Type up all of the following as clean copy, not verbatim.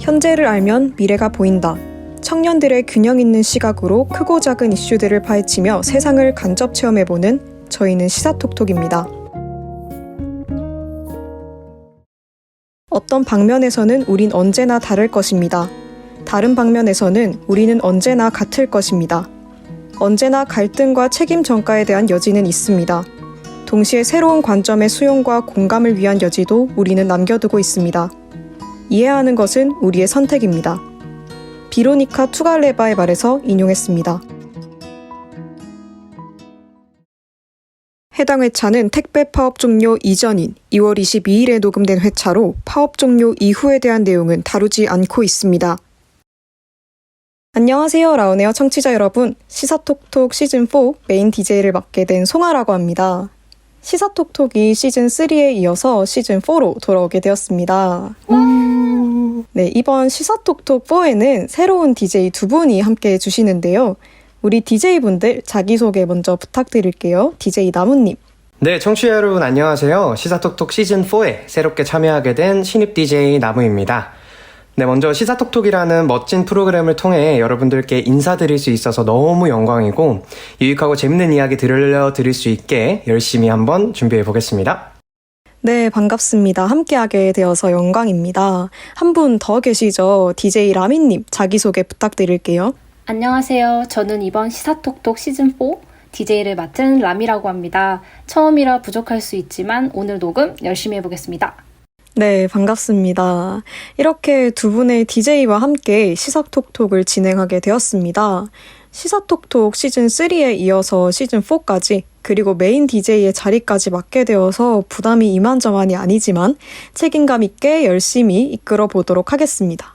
현재를 알면 미래가 보인다. 청년들의 균형 있는 시각으로 크고 작은 이슈들을 파헤치며 세상을 간접 체험해보는 저희는 시사톡톡입니다. 어떤 방면에서는 우린 언제나 다를 것입니다. 다른 방면에서는 우리는 언제나 같을 것입니다. 언제나 갈등과 책임 전가에 대한 여지는 있습니다. 동시에 새로운 관점의 수용과 공감을 위한 여지도 우리는 남겨두고 있습니다. 이해하는 것은 우리의 선택입니다. 비로니카 투갈레바의 말에서 인용했습니다. 해당 회차는 택배 파업 종료 이전인 2월 22일에 녹음된 회차로 파업 종료 이후에 대한 내용은 다루지 않고 있습니다. 안녕하세요, 라운에어 청취자 여러분. 시사톡톡 시즌4 메인 DJ를 맡게 된 송아라고 합니다. 시사톡톡이 시즌3에 이어서 시즌4로 돌아오게 되었습니다. 네, 이번 시사톡톡4에는 새로운 DJ 두 분이 함께 해주시는데요. 우리 DJ분들 자기소개 먼저 부탁드릴게요. DJ 나무님. 네, 청취자 여러분 안녕하세요. 시사톡톡 시즌4에 새롭게 참여하게 된 신입 DJ 나무입니다. 네, 먼저 시사톡톡이라는 멋진 프로그램을 통해 여러분들께 인사드릴 수 있어서 너무 영광이고 유익하고 재밌는 이야기 들려드릴 수 있게 열심히 한번 준비해 보겠습니다. 네, 반갑습니다. 함께하게 되어서 영광입니다. 한 분 더 계시죠? DJ 라미님 자기소개 부탁드릴게요. 안녕하세요. 저는 이번 시사톡톡 시즌4 DJ를 맡은 라미라고 합니다. 처음이라 부족할 수 있지만 오늘 녹음 열심히 해보겠습니다. 네, 반갑습니다. 이렇게 두 분의 DJ와 함께 시사톡톡을 진행하게 되었습니다. 시사톡톡 시즌3에 이어서 시즌4까지 그리고 메인 DJ의 자리까지 맡게 되어서 부담이 이만저만이 아니지만 책임감 있게 열심히 이끌어 보도록 하겠습니다.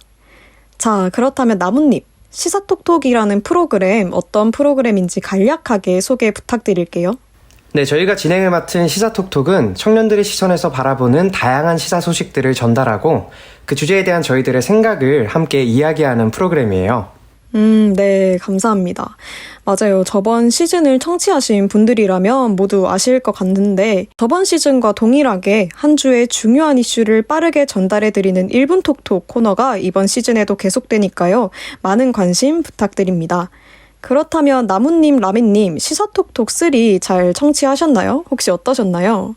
자, 그렇다면 나무님, 시사톡톡이라는 프로그램 어떤 프로그램인지 간략하게 소개 부탁드릴게요. 네, 저희가 진행을 맡은 시사톡톡은 청년들의 시선에서 바라보는 다양한 시사 소식들을 전달하고 그 주제에 대한 저희들의 생각을 함께 이야기하는 프로그램이에요. 네, 감사합니다. 맞아요. 저번 시즌을 청취하신 분들이라면 모두 아실 것 같은데 저번 시즌과 동일하게 한 주의 중요한 이슈를 빠르게 전달해드리는 1분 톡톡 코너가 이번 시즌에도 계속되니까요. 많은 관심 부탁드립니다. 그렇다면 나무님, 라미님, 시사톡톡 3 잘 청취하셨나요? 혹시 어떠셨나요?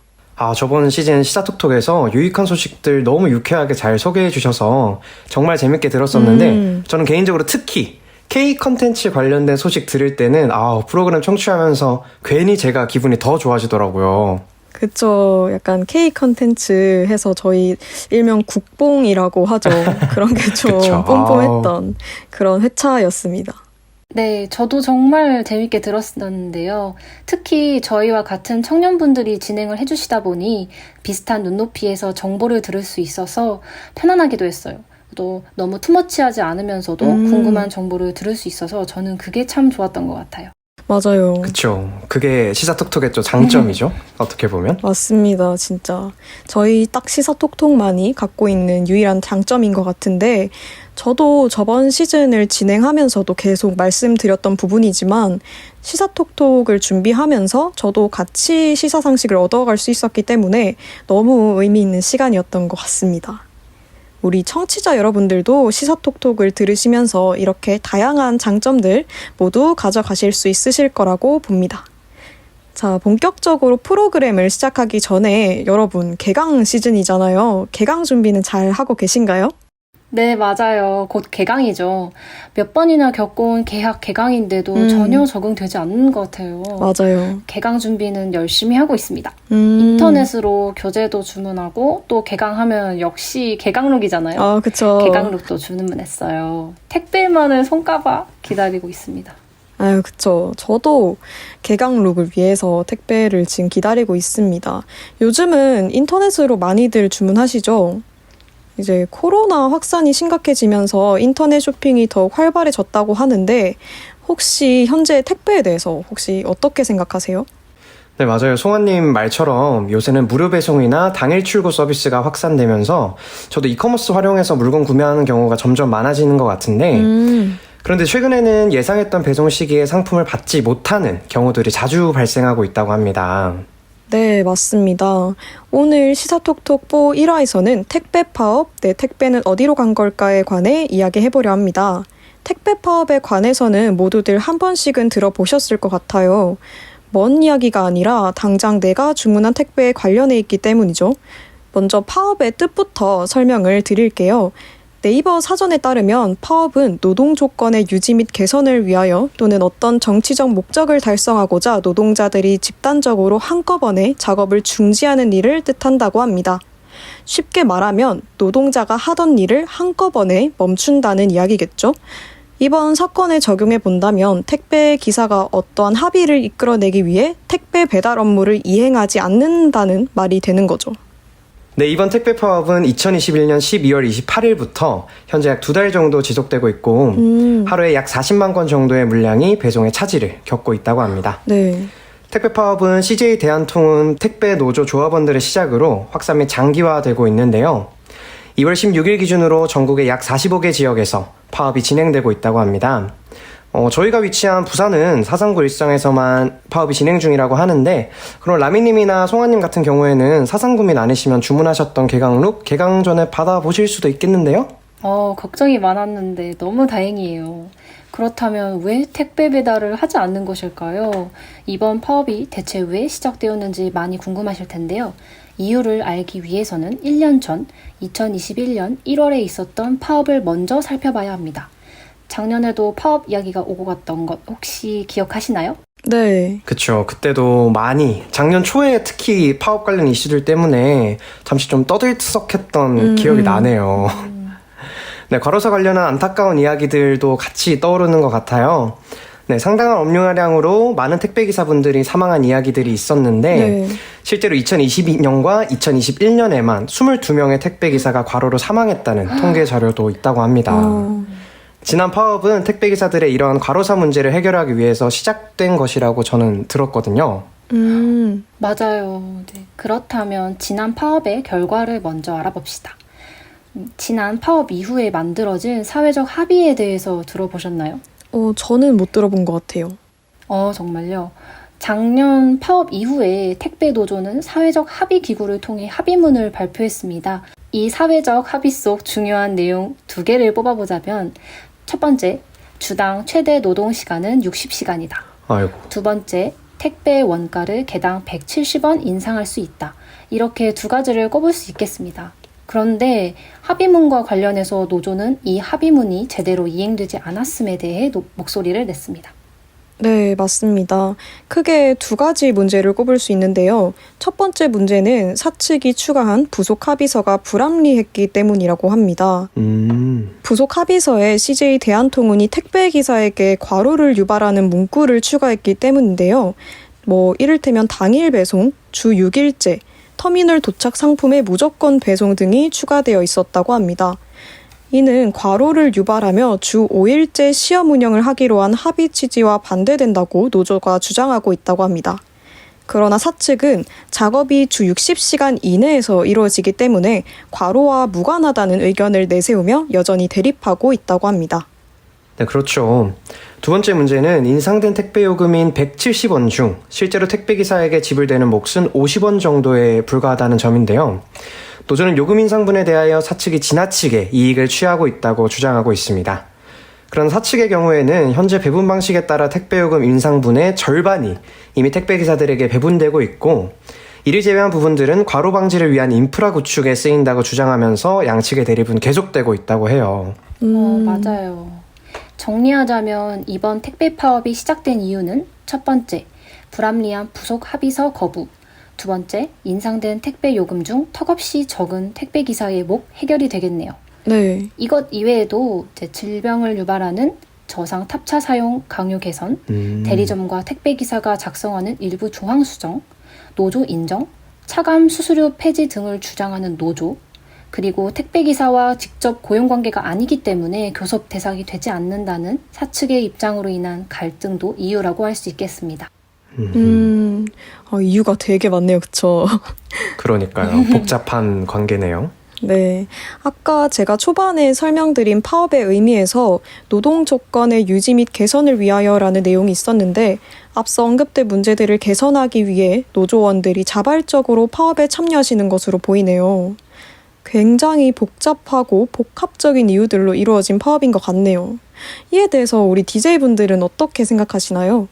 저번 시즌 시사톡톡에서 유익한 소식들 너무 유쾌하게 잘 소개해 주셔서 정말 재밌게 들었었는데 저는 개인적으로 특히 K 컨텐츠 관련된 소식 들을 때는 프로그램 청취하면서 괜히 제가 기분이 더 좋아지더라고요. 그쵸. 약간 K 컨텐츠 해서 저희 일명 국뽕이라고 하죠. 그런 게 좀 뿜뿜했던 그런 회차였습니다. 네, 저도 정말 재밌게 들었었는데요. 특히 저희와 같은 청년분들이 진행을 해주시다 보니 비슷한 눈높이에서 정보를 들을 수 있어서 편안하기도 했어요. 또 너무 투머치하지 않으면서도 궁금한 정보를 들을 수 있어서 저는 그게 참 좋았던 것 같아요. 맞아요. 그쵸. 그게 시사톡톡의 또 장점이죠. 어떻게 보면. 맞습니다. 진짜. 저희 딱 시사톡톡만이 갖고 있는 유일한 장점인 것 같은데 저도 저번 시즌을 진행하면서도 계속 말씀드렸던 부분이지만 시사톡톡을 준비하면서 저도 같이 시사상식을 얻어갈 수 있었기 때문에 너무 의미 있는 시간이었던 것 같습니다. 우리 청취자 여러분들도 시사톡톡을 들으시면서 이렇게 다양한 장점들 모두 가져가실 수 있으실 거라고 봅니다. 자, 본격적으로 프로그램을 시작하기 전에 여러분 개강 시즌이잖아요. 개강 준비는 잘 하고 계신가요? 네, 맞아요. 곧 개강이죠. 몇 번이나 겪어온 개학 개강인데도 전혀 적응되지 않는 것 같아요. 맞아요. 개강 준비는 열심히 하고 있습니다. 인터넷으로 교재도 주문하고 또 개강하면 역시 개강룩이잖아요. 그쵸. 개강룩도 주문했어요. 택배만을 손꼽아 기다리고 있습니다. 그쵸. 저도 개강룩을 위해서 택배를 지금 기다리고 있습니다. 요즘은 인터넷으로 많이들 주문하시죠? 이제 코로나 확산이 심각해지면서 인터넷 쇼핑이 더욱 활발해졌다고 하는데 혹시 현재 택배에 대해서 혹시 어떻게 생각하세요? 네, 맞아요. 송아님 말처럼 요새는 무료 배송이나 당일 출고 서비스가 확산되면서 저도 이커머스 활용해서 물건 구매하는 경우가 점점 많아지는 것 같은데 그런데 최근에는 예상했던 배송 시기에 상품을 받지 못하는 경우들이 자주 발생하고 있다고 합니다. 네, 맞습니다. 오늘 시사톡톡 4 1화에서는 택배 파업, 내 택배는 어디로 간 걸까에 관해 이야기해보려 합니다. 택배 파업에 관해서는 모두들 한 번씩은 들어보셨을 것 같아요. 먼 이야기가 아니라 당장 내가 주문한 택배에 관련해 있기 때문이죠. 먼저 파업의 뜻부터 설명을 드릴게요. 네이버 사전에 따르면 파업은 노동 조건의 유지 및 개선을 위하여 또는 어떤 정치적 목적을 달성하고자 노동자들이 집단적으로 한꺼번에 작업을 중지하는 일을 뜻한다고 합니다. 쉽게 말하면 노동자가 하던 일을 한꺼번에 멈춘다는 이야기겠죠. 이번 사건에 적용해 본다면 택배 기사가 어떠한 합의를 이끌어내기 위해 택배 배달 업무를 이행하지 않는다는 말이 되는 거죠. 네, 이번 택배 파업은 2021년 12월 28일부터 현재 약 2달 정도 지속되고 있고 하루에 약 40만 건 정도의 물량이 배송에 차질을 겪고 있다고 합니다. 네. 택배 파업은 CJ 대한통운 택배 노조 조합원들을 시작으로 확산 및 장기화되고 있는데요. 2월 16일 기준으로 전국의 약 45개 지역에서 파업이 진행되고 있다고 합니다. 저희가 위치한 부산은 사상구 일성에서만 파업이 진행 중이라고 하는데, 그럼 라미님이나 송아님 같은 경우에는 사상 구민 아니시면 주문하셨던 개강룩 개강 전에 받아보실 수도 있겠는데요? 걱정이 많았는데 너무 다행이에요. 그렇다면 왜 택배 배달을 하지 않는 것일까요? 이번 파업이 대체 왜 시작되었는지 많이 궁금하실 텐데요. 이유를 알기 위해서는 1년 전 2021년 1월에 있었던 파업을 먼저 살펴봐야 합니다. 작년에도 파업 이야기가 오고 갔던 것 혹시 기억하시나요? 네. 그쵸. 그때도 많이, 작년 초에 특히 파업 관련 이슈들 때문에 잠시 좀 떠들썩했던 기억이 나네요. 네, 과로사 관련한 안타까운 이야기들도 같이 떠오르는 것 같아요. 네, 상당한 업무량으로 많은 택배기사분들이 사망한 이야기들이 있었는데, 네. 실제로 2022년과 2021년에만 22명의 택배기사가 과로로 사망했다는 통계 자료도 있다고 합니다. 지난 파업은 택배기사들의 이런 과로사 문제를 해결하기 위해서 시작된 것이라고 저는 들었거든요. 맞아요. 네. 그렇다면 지난 파업의 결과를 먼저 알아봅시다. 지난 파업 이후에 만들어진 사회적 합의에 대해서 들어보셨나요? 저는 못 들어본 것 같아요. 정말요? 작년 파업 이후에 택배 노조는 사회적 합의 기구를 통해 합의문을 발표했습니다. 이 사회적 합의 속 중요한 내용 2개를 뽑아보자면, 첫 번째, 주당 최대 노동 시간은 60시간이다. 아이고. 두 번째, 택배 원가를 개당 170원 인상할 수 있다. 이렇게 2가지를 꼽을 수 있겠습니다. 그런데 합의문과 관련해서 노조는 이 합의문이 제대로 이행되지 않았음에 대해 목소리를 냈습니다. 네, 맞습니다. 크게 2가지 문제를 꼽을 수 있는데요. 첫 번째 문제는 사측이 추가한 부속 합의서가 불합리했기 때문이라고 합니다. 부속 합의서에 CJ 대한통운이 택배기사에게 과로를 유발하는 문구를 추가했기 때문인데요. 이를테면 당일 배송, 주 6일째, 터미널 도착 상품의 무조건 배송 등이 추가되어 있었다고 합니다. 이는 과로를 유발하며 주 5일째 시험 운영을 하기로 한 합의 취지와 반대된다고 노조가 주장하고 있다고 합니다. 그러나 사측은 작업이 주 60시간 이내에서 이루어지기 때문에 과로와 무관하다는 의견을 내세우며 여전히 대립하고 있다고 합니다. 네, 그렇죠. 두 번째 문제는 인상된 택배 요금인 170원 중 실제로 택배기사에게 지불되는 몫은 50원 정도에 불과하다는 점인데요. 노조는 요금 인상분에 대하여 사측이 지나치게 이익을 취하고 있다고 주장하고 있습니다. 그런 사측의 경우에는 현재 배분 방식에 따라 택배요금 인상분의 절반이 이미 택배기사들에게 배분되고 있고, 이를 제외한 부분들은 과로 방지를 위한 인프라 구축에 쓰인다고 주장하면서 양측의 대립은 계속되고 있다고 해요. 맞아요. 정리하자면 이번 택배 파업이 시작된 이유는 첫 번째, 불합리한 부속 합의서 거부. 두 번째, 인상된 택배 요금 중 턱없이 적은 택배기사의 목 해결이 되겠네요. 네. 이것 이외에도 질병을 유발하는 저상 탑차 사용 강요 개선, 대리점과 택배기사가 작성하는 일부 조항 수정, 노조 인정, 차감 수수료 폐지 등을 주장하는 노조, 그리고 택배기사와 직접 고용관계가 아니기 때문에 교섭 대상이 되지 않는다는 사측의 입장으로 인한 갈등도 이유라고 할 수 있겠습니다. 이유가 되게 많네요, 그쵸? 그러니까요. 복잡한 관계네요. 네. 아까 제가 초반에 설명드린 파업의 의미에서 노동 조건의 유지 및 개선을 위하여라는 내용이 있었는데 앞서 언급된 문제들을 개선하기 위해 노조원들이 자발적으로 파업에 참여하시는 것으로 보이네요. 굉장히 복잡하고 복합적인 이유들로 이루어진 파업인 것 같네요. 이에 대해서 우리 DJ분들은 어떻게 생각하시나요?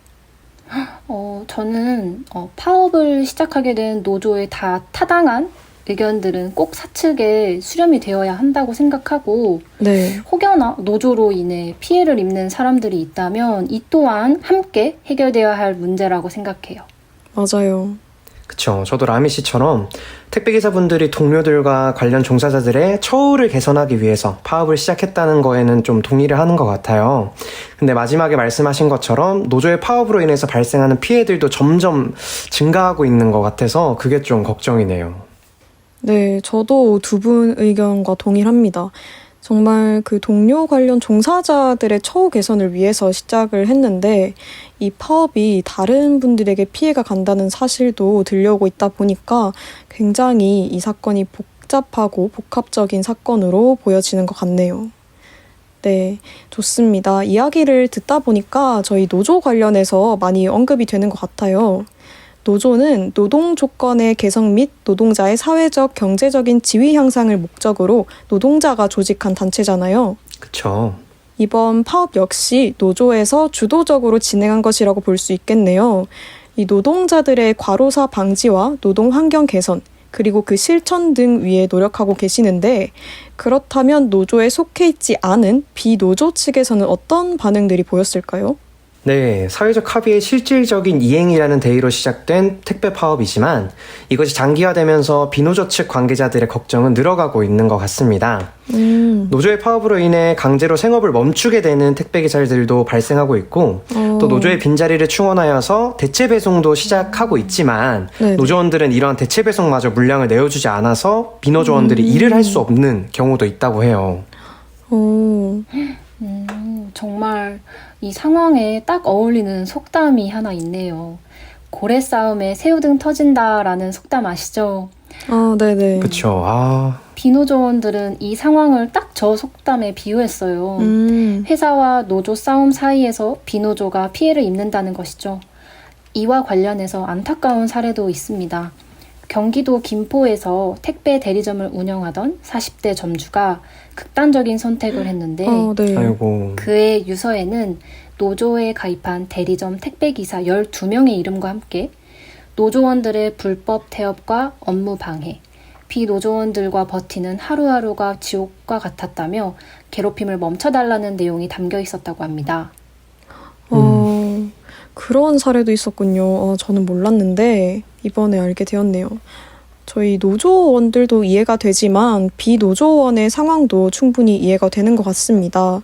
저는 파업을 시작하게 된 노조의 다 타당한 의견들은 꼭 사측에 수렴이 되어야 한다고 생각하고 네. 혹여나 노조로 인해 피해를 입는 사람들이 있다면 이 또한 함께 해결되어야 할 문제라고 생각해요. 맞아요. 그쵸. 저도 라미 씨처럼 택배기사분들이 동료들과 관련 종사자들의 처우를 개선하기 위해서 파업을 시작했다는 거에는 좀 동의를 하는 것 같아요. 근데 마지막에 말씀하신 것처럼 노조의 파업으로 인해서 발생하는 피해들도 점점 증가하고 있는 것 같아서 그게 좀 걱정이네요. 네, 저도 두 분 의견과 동일합니다. 정말 그 동료 관련 종사자들의 처우 개선을 위해서 시작을 했는데 이 파업이 다른 분들에게 피해가 간다는 사실도 들려오고 있다 보니까 굉장히 이 사건이 복잡하고 복합적인 사건으로 보여지는 것 같네요. 네, 좋습니다. 이야기를 듣다 보니까 저희 노조 관련해서 많이 언급이 되는 것 같아요. 노조는 노동 조건의 개선 및 노동자의 사회적, 경제적인 지위 향상을 목적으로 노동자가 조직한 단체잖아요. 그쵸. 이번 파업 역시 노조에서 주도적으로 진행한 것이라고 볼 수 있겠네요. 이 노동자들의 과로사 방지와 노동 환경 개선, 그리고 그 실천 등 위에 노력하고 계시는데 그렇다면 노조에 속해 있지 않은 비노조 측에서는 어떤 반응들이 보였을까요? 네, 사회적 합의의 실질적인 이행이라는 대의로 시작된 택배 파업이지만 이것이 장기화되면서 비노조 측 관계자들의 걱정은 늘어가고 있는 것 같습니다. 노조의 파업으로 인해 강제로 생업을 멈추게 되는 택배기사들도 발생하고 있고 또 노조의 빈자리를 충원하여서 대체 배송도 시작하고 있지만 네네. 노조원들은 이러한 대체 배송마저 물량을 내어주지 않아서 비노조원들이 일을 할 수 없는 경우도 있다고 해요. 정말 이 상황에 딱 어울리는 속담이 하나 있네요. 고래 싸움에 새우등 터진다라는 속담 아시죠? 아, 네네. 그쵸. 비노조원들은 이 상황을 딱 저 속담에 비유했어요. 회사와 노조 싸움 사이에서 비노조가 피해를 입는다는 것이죠. 이와 관련해서 안타까운 사례도 있습니다. 경기도 김포에서 택배 대리점을 운영하던 40대 점주가 극단적인 선택을 했는데 네. 아이고. 그의 유서에는 노조에 가입한 대리점 택배기사 12명의 이름과 함께 노조원들의 불법 태업과 업무 방해, 비노조원들과 버티는 하루하루가 지옥과 같았다며 괴롭힘을 멈춰달라는 내용이 담겨 있었다고 합니다. 그런 사례도 있었군요. 저는 몰랐는데 이번에 알게 되었네요. 저희 노조원들도 이해가 되지만 비노조원의 상황도 충분히 이해가 되는 것 같습니다.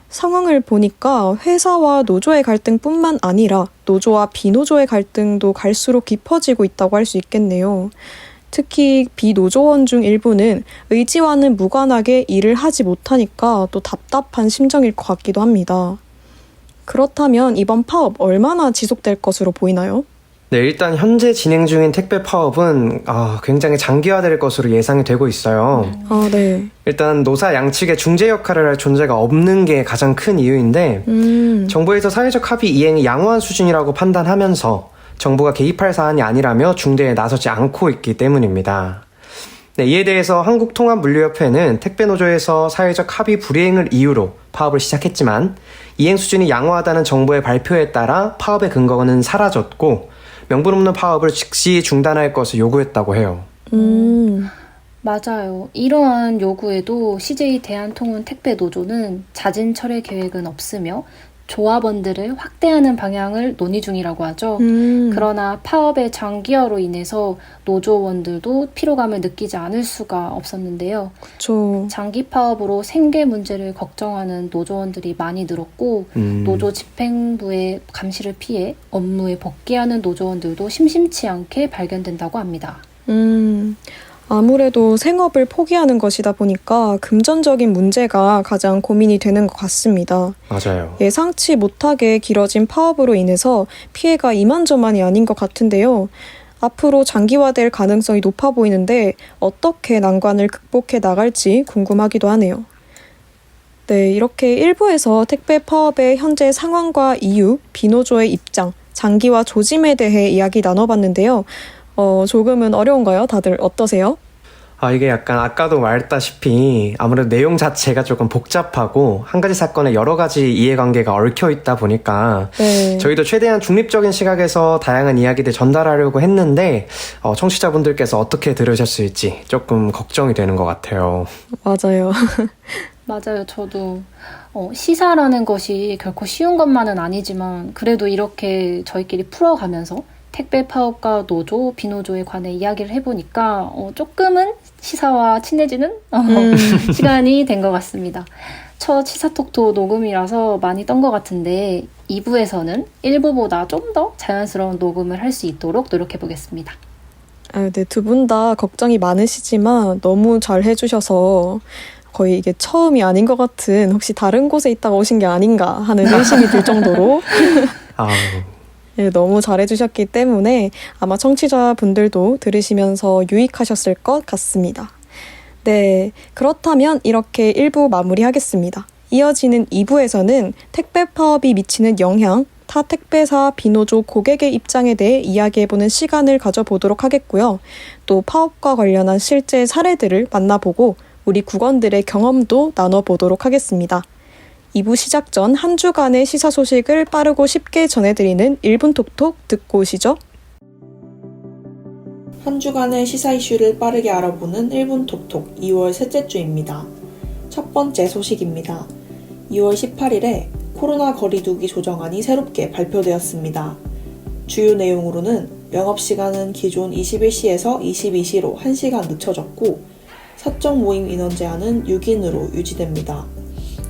상황을 보니까 회사와 노조의 갈등뿐만 아니라 노조와 비노조의 갈등도 갈수록 깊어지고 있다고 할 수 있겠네요. 특히 비노조원 중 일부는 의지와는 무관하게 일을 하지 못하니까 또 답답한 심정일 것 같기도 합니다. 그렇다면 이번 파업 얼마나 지속될 것으로 보이나요? 네, 일단 현재 진행 중인 택배 파업은 굉장히 장기화될 것으로 예상이 되고 있어요. 네. 일단 노사 양측의 중재 역할을 할 존재가 없는 게 가장 큰 이유인데 정부에서 사회적 합의 이행이 양호한 수준이라고 판단하면서 정부가 개입할 사안이 아니라며 중재에 나서지 않고 있기 때문입니다. 네, 이에 대해서 한국통합물류협회는 택배노조에서 사회적 합의 불이행을 이유로 파업을 시작했지만 이행 수준이 양호하다는 정부의 발표에 따라 파업의 근거는 사라졌고 명분 없는 파업을 즉시 중단할 것을 요구했다고 해요. 맞아요. 이러한 요구에도 CJ 대한통운 택배노조는 자진 철회 계획은 없으며 조합원들을 확대하는 방향을 논의 중이라고 하죠. 그러나 파업의 장기화로 인해서 노조원들도 피로감을 느끼지 않을 수가 없었는데요. 그렇죠. 장기 파업으로 생계 문제를 걱정하는 노조원들이 많이 늘었고 노조 집행부의 감시를 피해 업무에 복귀하는 노조원들도 심심치 않게 발견된다고 합니다. 아무래도 생업을 포기하는 것이다 보니까 금전적인 문제가 가장 고민이 되는 것 같습니다. 맞아요. 예상치 못하게 길어진 파업으로 인해서 피해가 이만저만이 아닌 것 같은데요. 앞으로 장기화될 가능성이 높아 보이는데 어떻게 난관을 극복해 나갈지 궁금하기도 하네요. 네, 이렇게 1부에서 택배 파업의 현재 상황과 이유, 비노조의 입장, 장기화 조짐에 대해 이야기 나눠봤는데요. 조금은 어려운가요? 다들 어떠세요? 이게 약간 아까도 말했다시피 아무래도 내용 자체가 조금 복잡하고 한 가지 사건에 여러 가지 이해관계가 얽혀 있다 보니까 네. 저희도 최대한 중립적인 시각에서 다양한 이야기들 전달하려고 했는데 청취자분들께서 어떻게 들으셨을지 조금 걱정이 되는 것 같아요. 맞아요. 맞아요. 저도 시사라는 것이 결코 쉬운 것만은 아니지만 그래도 이렇게 저희끼리 풀어가면서 택배 파업과 노조, 비노조에 관해 이야기를 해보니까 조금은 시사와 친해지는 시간이 된 것 같습니다. 첫 시사톡톡 녹음이라서 많이 떤 것 같은데 2부에서는 1부보다 좀 더 자연스러운 녹음을 할 수 있도록 노력해보겠습니다. 네, 두 분 다 걱정이 많으시지만 너무 잘 해주셔서 거의 이게 처음이 아닌 것 같은 혹시 다른 곳에 있다가 오신 게 아닌가 하는 의심이 들 정도로 네, 너무 잘해주셨기 때문에 아마 청취자분들도 들으시면서 유익하셨을 것 같습니다. 네, 그렇다면 이렇게 1부 마무리하겠습니다. 이어지는 2부에서는 택배 파업이 미치는 영향, 타 택배사, 비노조, 고객의 입장에 대해 이야기해보는 시간을 가져보도록 하겠고요. 또 파업과 관련한 실제 사례들을 만나보고 우리 국원들의 경험도 나눠보도록 하겠습니다. 2부 시작 전 한 주간의 시사 소식을 빠르고 쉽게 전해드리는 1분 톡톡 듣고 오시죠. 한 주간의 시사 이슈를 빠르게 알아보는 1분 톡톡 2월 셋째 주입니다. 첫 번째 소식입니다. 2월 18일에 코로나 거리두기 조정안이 새롭게 발표되었습니다. 주요 내용으로는 영업시간은 기존 21시에서 22시로 1시간 늦춰졌고 사적 모임 인원 제한은 6인으로 유지됩니다.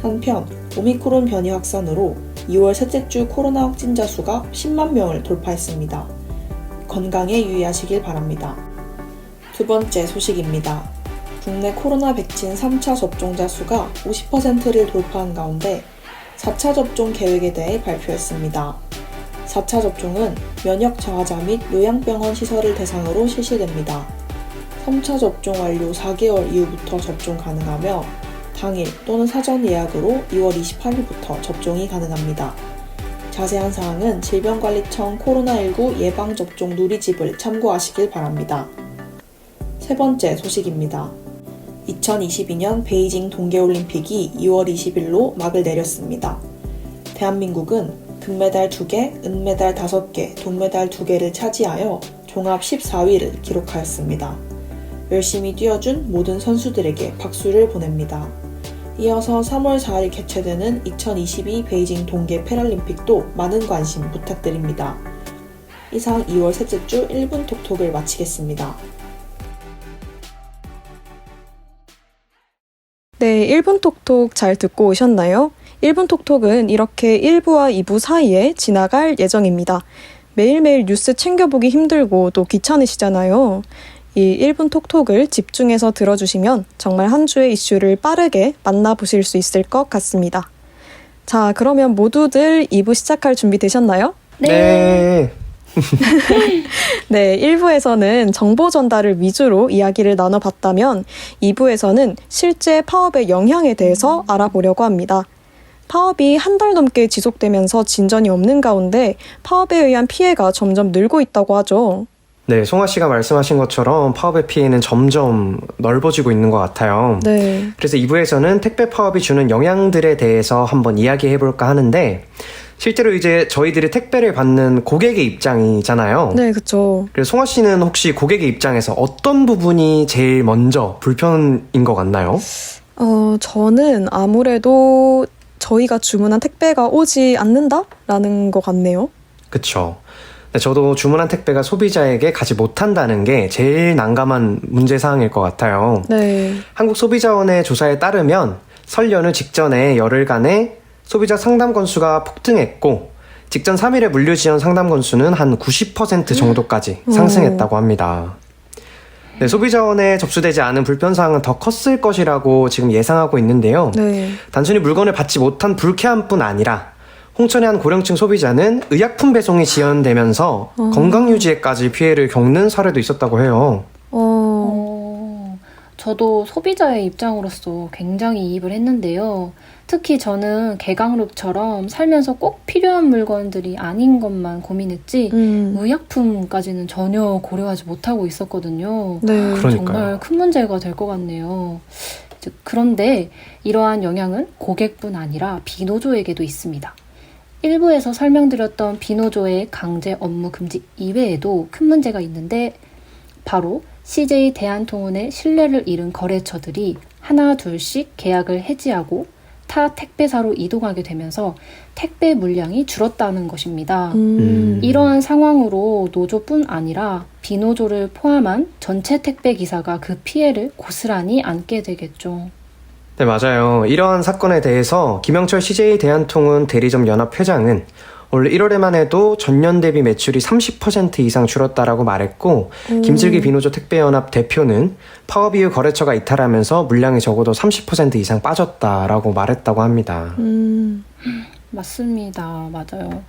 한편 오미크론 변이 확산으로 2월 셋째 주 코로나 확진자 수가 10만 명을 돌파했습니다. 건강에 유의하시길 바랍니다. 두 번째 소식입니다. 국내 코로나 백신 3차 접종자 수가 50%를 돌파한 가운데 4차 접종 계획에 대해 발표했습니다. 4차 접종은 면역 저하자 및 요양병원 시설을 대상으로 실시됩니다. 3차 접종 완료 4개월 이후부터 접종 가능하며 당일 또는 사전 예약으로 2월 28일부터 접종이 가능합니다. 자세한 사항은 질병관리청 코로나19 예방접종 누리집을 참고하시길 바랍니다. 세 번째 소식입니다. 2022년 베이징 동계올림픽이 2월 20일로 막을 내렸습니다. 대한민국은 금메달 2개, 은메달 5개, 동메달 2개를 차지하여 종합 14위를 기록하였습니다. 열심히 뛰어준 모든 선수들에게 박수를 보냅니다. 이어서 3월 4일 개최되는 2022 베이징 동계 패럴림픽도 많은 관심 부탁드립니다. 이상 2월 셋째 주 1분 톡톡을 마치겠습니다. 네, 1분 톡톡 잘 듣고 오셨나요? 1분 톡톡은 이렇게 1부와 2부 사이에 지나갈 예정입니다. 매일매일 뉴스 챙겨보기 힘들고 또 귀찮으시잖아요. 이 1분 톡톡을 집중해서 들어주시면 정말 한 주의 이슈를 빠르게 만나보실 수 있을 것 같습니다. 자, 그러면 모두들 2부 시작할 준비 되셨나요? 네. 네, 1부에서는 정보 전달을 위주로 이야기를 나눠봤다면 2부에서는 실제 파업의 영향에 대해서 알아보려고 합니다. 파업이 한 달 넘게 지속되면서 진전이 없는 가운데 파업에 의한 피해가 점점 늘고 있다고 하죠. 네, 송아 씨가 말씀하신 것처럼 파업의 피해는 점점 넓어지고 있는 것 같아요. 네. 그래서 2부에서는 택배 파업이 주는 영향들에 대해서 한번 이야기해볼까 하는데 실제로 이제 저희들이 택배를 받는 고객의 입장이잖아요. 네, 그쵸. 그래서 송아 씨는 혹시 고객의 입장에서 어떤 부분이 제일 먼저 불편인 것 같나요? 저는 아무래도 저희가 주문한 택배가 오지 않는다라는 것 같네요. 그쵸. 저도 주문한 택배가 소비자에게 가지 못한다는 게 제일 난감한 문제사항일 것 같아요. 네. 한국소비자원의 조사에 따르면 설 연휴 직전에 열흘간의 소비자 상담 건수가 폭등했고 직전 3일의 물류 지연 상담 건수는 한 90% 정도까지 상승했다고 합니다. 네, 소비자원에 접수되지 않은 불편사항은 더 컸을 것이라고 지금 예상하고 있는데요. 네. 단순히 물건을 받지 못한 불쾌함뿐 아니라 홍천의 한 고령층 소비자는 의약품 배송이 지연되면서 건강 유지에까지 피해를 겪는 사례도 있었다고 해요. 저도 소비자의 입장으로서 굉장히 이입을 했는데요. 특히 저는 개강룹처럼 살면서 꼭 필요한 물건들이 아닌 것만 고민했지 의약품까지는 전혀 고려하지 못하고 있었거든요. 네. 그러니까요. 정말 큰 문제가 될 것 같네요. 그런데 이러한 영향은 고객뿐 아니라 비노조에게도 있습니다. 일부에서 설명드렸던 비노조의 강제 업무 금지 이외에도 큰 문제가 있는데 바로 CJ 대한통운의 신뢰를 잃은 거래처들이 하나 둘씩 계약을 해지하고 타 택배사로 이동하게 되면서 택배 물량이 줄었다는 것입니다. 이러한 상황으로 노조뿐 아니라 비노조를 포함한 전체 택배 기사가 그 피해를 고스란히 안게 되겠죠. 네, 맞아요. 이러한 사건에 대해서 김영철 CJ 대한통운 대리점 연합 회장은 올 1월에만 해도 전년 대비 매출이 30% 이상 줄었다라고 말했고 김슬기 비노조 택배연합 대표는 파업 이후 거래처가 이탈하면서 물량이 적어도 30% 이상 빠졌다라고 말했다고 합니다. 맞습니다. 맞아요.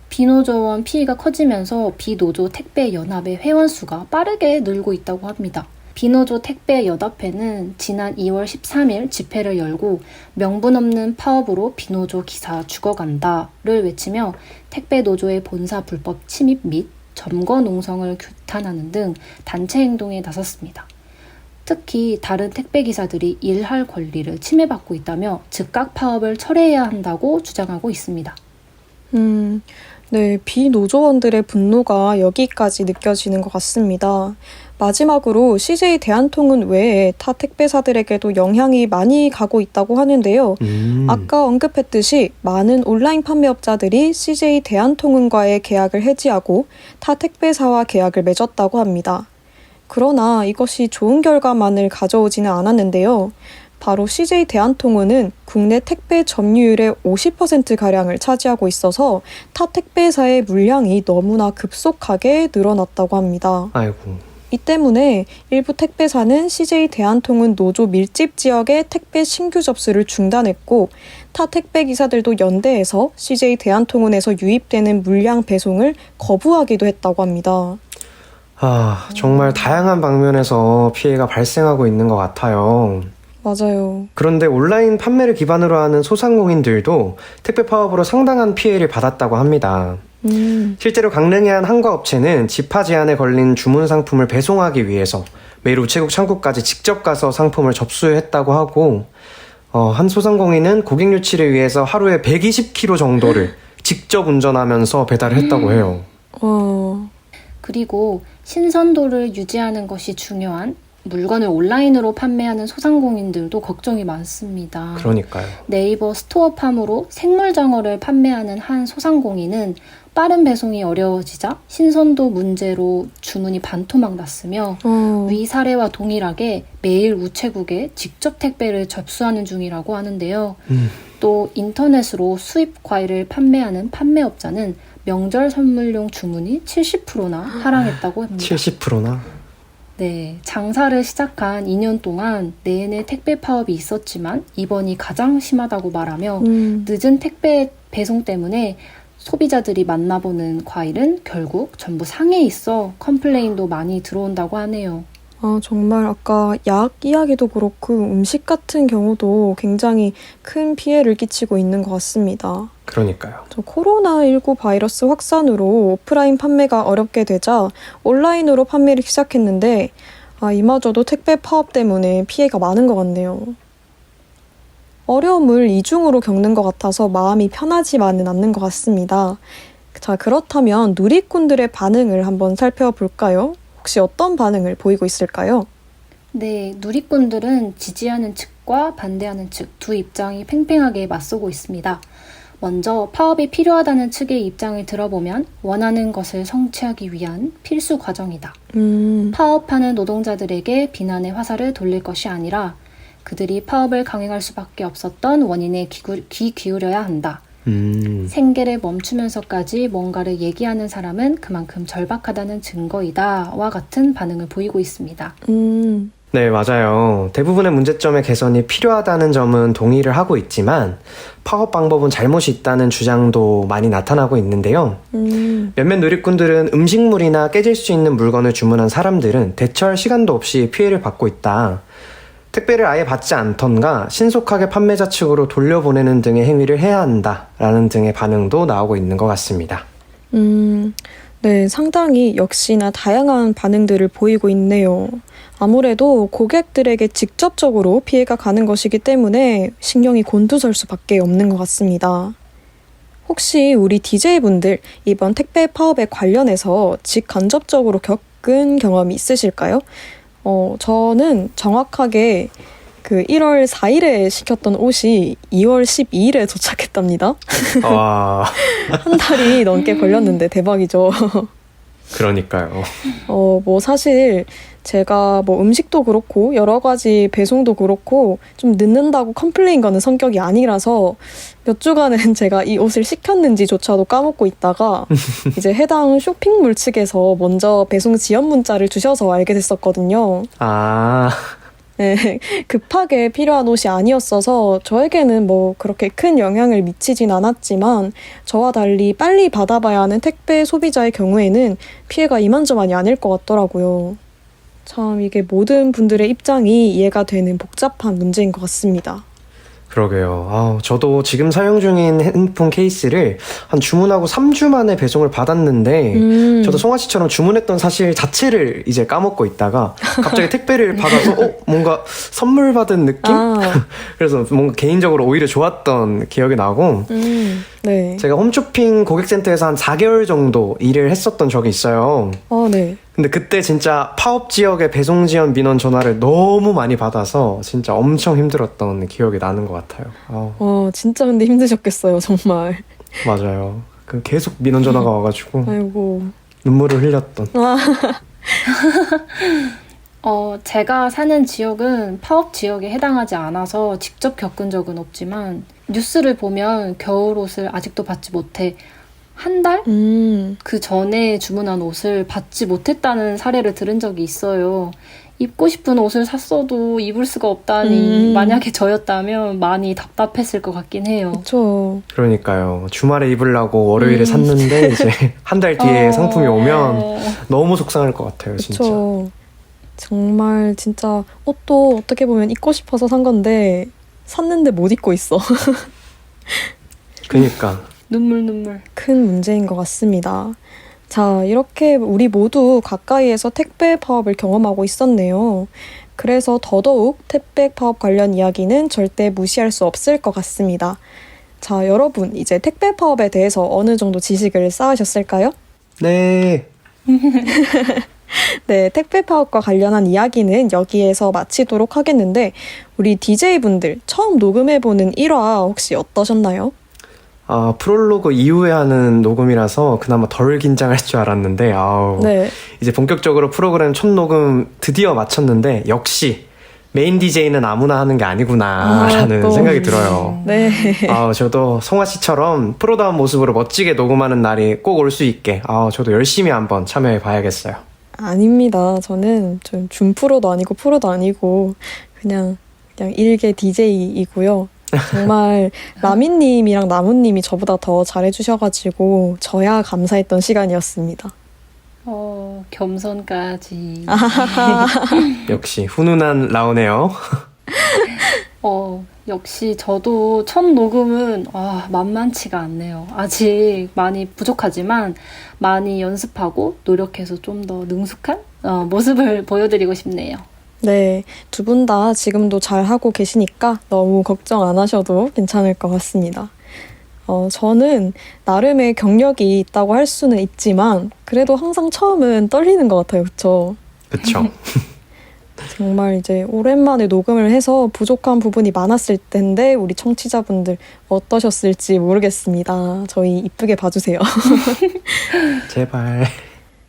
비노조원 피해가 커지면서 비노조 택배연합의 회원 수가 빠르게 늘고 있다고 합니다. 비노조 택배연합회는 지난 2월 13일 집회를 열고 명분 없는 파업으로 비노조 기사 죽어간다를 외치며 택배노조의 본사 불법 침입 및 점거 농성을 규탄하는 등 단체 행동에 나섰습니다. 특히 다른 택배기사들이 일할 권리를 침해받고 있다며 즉각 파업을 철회해야 한다고 주장하고 있습니다. 네, 비노조원들의 분노가 여기까지 느껴지는 것 같습니다. 마지막으로 CJ 대한통운 외에 타 택배사들에게도 영향이 많이 가고 있다고 하는데요. 아까 언급했듯이 많은 온라인 판매업자들이 CJ 대한통운과의 계약을 해지하고 타 택배사와 계약을 맺었다고 합니다. 그러나 이것이 좋은 결과만을 가져오지는 않았는데요. 바로 CJ 대한통운은 국내 택배 점유율의 50%가량을 차지하고 있어서 타 택배사의 물량이 너무나 급속하게 늘어났다고 합니다. 아이고. 이 때문에 일부 택배사는 CJ 대한통운 노조 밀집 지역의 택배 신규 접수를 중단했고 타 택배 기사들도 연대해서 CJ 대한통운에서 유입되는 물량 배송을 거부하기도 했다고 합니다. 정말 다양한 방면에서 피해가 발생하고 있는 것 같아요. 맞아요. 그런데 온라인 판매를 기반으로 하는 소상공인들도 택배 파업으로 상당한 피해를 받았다고 합니다. 실제로 강릉의 한 한과업체는 집화 제한에 걸린 주문 상품을 배송하기 위해서 매일 우체국 창구까지 직접 가서 상품을 접수했다고 하고 한 소상공인은 고객 유치를 위해서 하루에 120km 정도를 직접 운전하면서 배달을 했다고 해요. 그리고 신선도를 유지하는 것이 중요한 물건을 온라인으로 판매하는 소상공인들도 걱정이 많습니다. 그러니까요. 네이버 스토어팜으로 생물장어를 판매하는 한 소상공인은 빠른 배송이 어려워지자 신선도 문제로 주문이 반토막 났으며 위 사례와 동일하게 매일 우체국에 직접 택배를 접수하는 중이라고 하는데요. 또 인터넷으로 수입 과일을 판매하는 판매업자는 명절 선물용 주문이 70%나 하락했다고 합니다. 70%나? 네, 장사를 시작한 2년 동안 내내 택배 파업이 있었지만 이번이 가장 심하다고 말하며 늦은 택배 배송 때문에 소비자들이 만나보는 과일은 결국 전부 상해 있어 컴플레인도 많이 들어온다고 하네요. 정말 아까 약 이야기도 그렇고 음식 같은 경우도 굉장히 큰 피해를 끼치고 있는 것 같습니다. 그러니까요. 코로나19 바이러스 확산으로 오프라인 판매가 어렵게 되자 온라인으로 판매를 시작했는데 이마저도 택배 파업 때문에 피해가 많은 것 같네요. 어려움을 이중으로 겪는 것 같아서 마음이 편하지만은 않는 것 같습니다. 자, 그렇다면 누리꾼들의 반응을 한번 살펴볼까요? 혹시 어떤 반응을 보이고 있을까요? 네, 누리꾼들은 지지하는 측과 반대하는 측 두 입장이 팽팽하게 맞서고 있습니다. 먼저 파업이 필요하다는 측의 입장을 들어보면 원하는 것을 성취하기 위한 필수 과정이다. 파업하는 노동자들에게 비난의 화살을 돌릴 것이 아니라 그들이 파업을 강행할 수밖에 없었던 원인에 귀 기울여야 한다. 생계를 멈추면서까지 뭔가를 얘기하는 사람은 그만큼 절박하다는 증거이다 와 같은 반응을 보이고 있습니다. 네, 맞아요. 대부분의 문제점의 개선이 필요하다는 점은 동의를 하고 있지만 파업 방법은 잘못이 있다는 주장도 많이 나타나고 있는데요. 몇몇 누리꾼들은 음식물이나 깨질 수 있는 물건을 주문한 사람들은 대처할 시간도 없이 피해를 받고 있다. 택배를 아예 받지 않던가 신속하게 판매자 측으로 돌려보내는 등의 행위를 해야 한다라는 등의 반응도 나오고 있는 것 같습니다. 네, 상당히 역시나 다양한 반응들을 보이고 있네요. 아무래도 고객들에게 직접적으로 피해가 가는 것이기 때문에 신경이 곤두설 수밖에 없는 것 같습니다. 혹시 우리 DJ분들 이번 택배 파업에 관련해서 직간접적으로 겪은 경험이 있으실까요? 저는 정확하게 그 1월 4일에 시켰던 옷이 2월 12일에 도착했답니다. 와, 한 달이 넘게 걸렸는데 대박이죠. 그러니까요. 뭐 사실 제가 뭐 음식도 그렇고 여러 가지 배송도 그렇고 좀 늦는다고 컴플레인 거는 성격이 아니라서 몇 주간은 제가 이 옷을 시켰는지조차도 까먹고 있다가 이제 해당 쇼핑몰 측에서 먼저 배송 지연 문자를 주셔서 알게 됐었거든요. 아, 네, 급하게 필요한 옷이 아니었어서 저에게는 뭐 그렇게 큰 영향을 미치진 않았지만 저와 달리 빨리 받아봐야 하는 택배 소비자의 경우에는 피해가 이만저만이 아닐 것 같더라고요. 참 이게 모든 분들의 입장이 이해가 되는 복잡한 문제인 것 같습니다. 그러게요. 저도 지금 사용 중인 핸드폰 케이스를 한 주문하고 3주 만에 배송을 받았는데 저도 송아 씨처럼 주문했던 사실 자체를 이제 까먹고 있다가 갑자기 택배를 받아서 뭔가 선물 받은 느낌? 그래서 뭔가 개인적으로 오히려 좋았던 기억이 나고 네. 제가 홈쇼핑 고객센터에서 한 4개월 정도 일을 했었던 적이 있어요. 네. 근데 그때 진짜 파업 지역의 배송 지연 민원 전화를 너무 많이 받아서 진짜 엄청 힘들었던 기억이 나는 것 같아요. 진짜 근데 힘드셨겠어요, 정말. 맞아요. 그 계속 민원 전화가 와가지고 아이고. 눈물을 흘렸던. 제가 사는 지역은 파업 지역에 해당하지 않아서 직접 겪은 적은 없지만 뉴스를 보면 겨울옷을 아직도 받지 못해 한 달? 그 전에 주문한 옷을 받지 못했다는 사례를 들은 적이 있어요. 입고 싶은 옷을 샀어도 입을 수가 없다니 만약에 저였다면 많이 답답했을 것 같긴 해요. 그렇죠. 그러니까요. 주말에 입으려고 월요일에 샀는데 이제 한 달 뒤에 상품이 오면 너무 속상할 것 같아요. 진짜. 그렇죠. 정말 진짜 옷도 어떻게 보면 입고 싶어서 산 건데 샀는데 못 입고 있어. 그니까. 눈물. 큰 문제인 것 같습니다. 자, 이렇게 우리 모두 가까이에서 택배 파업을 경험하고 있었네요. 그래서 더더욱 택배 파업 관련 이야기는 절대 무시할 수 없을 것 같습니다. 자, 여러분 이제 택배 파업에 대해서 어느 정도 지식을 쌓으셨을까요? 네. 네, 택배 파업과 관련한 이야기는 여기에서 마치도록 하겠는데 우리 DJ분들 처음 녹음해보는 1화 혹시 어떠셨나요? 프롤로그 이후에 하는 녹음이라서 그나마 덜 긴장할 줄 알았는데, 네. 이제 본격적으로 프로그램 첫 녹음 드디어 마쳤는데, 역시 메인 DJ는 아무나 하는 게 아니구나라는 생각이 들어요. 네. 저도 송아 씨처럼 프로다운 모습으로 멋지게 녹음하는 날이 꼭 올 수 있게, 저도 열심히 한번 참여해 봐야겠어요. 아닙니다. 저는 좀 준프로도 아니고 프로도 아니고 그냥 일개 DJ이고요. 정말 라미님이랑 나무님이 저보다 더 잘해주셔가지고 저야 감사했던 시간이었습니다. 겸손까지. 역시 훈훈한 라오네요. 역시 저도 첫 녹음은 만만치가 않네요. 아직 많이 부족하지만 많이 연습하고 노력해서 좀 더 능숙한 모습을 보여드리고 싶네요. 네, 두 분 다 지금도 잘하고 계시니까 너무 걱정 안 하셔도 괜찮을 것 같습니다. 저는 나름의 경력이 있다고 할 수는 있지만 그래도 항상 처음은 떨리는 것 같아요. 그렇죠? 그쵸. 정말 이제 오랜만에 녹음을 해서 부족한 부분이 많았을 텐데 우리 청취자분들 어떠셨을지 모르겠습니다. 저희 이쁘게 봐주세요. 제발.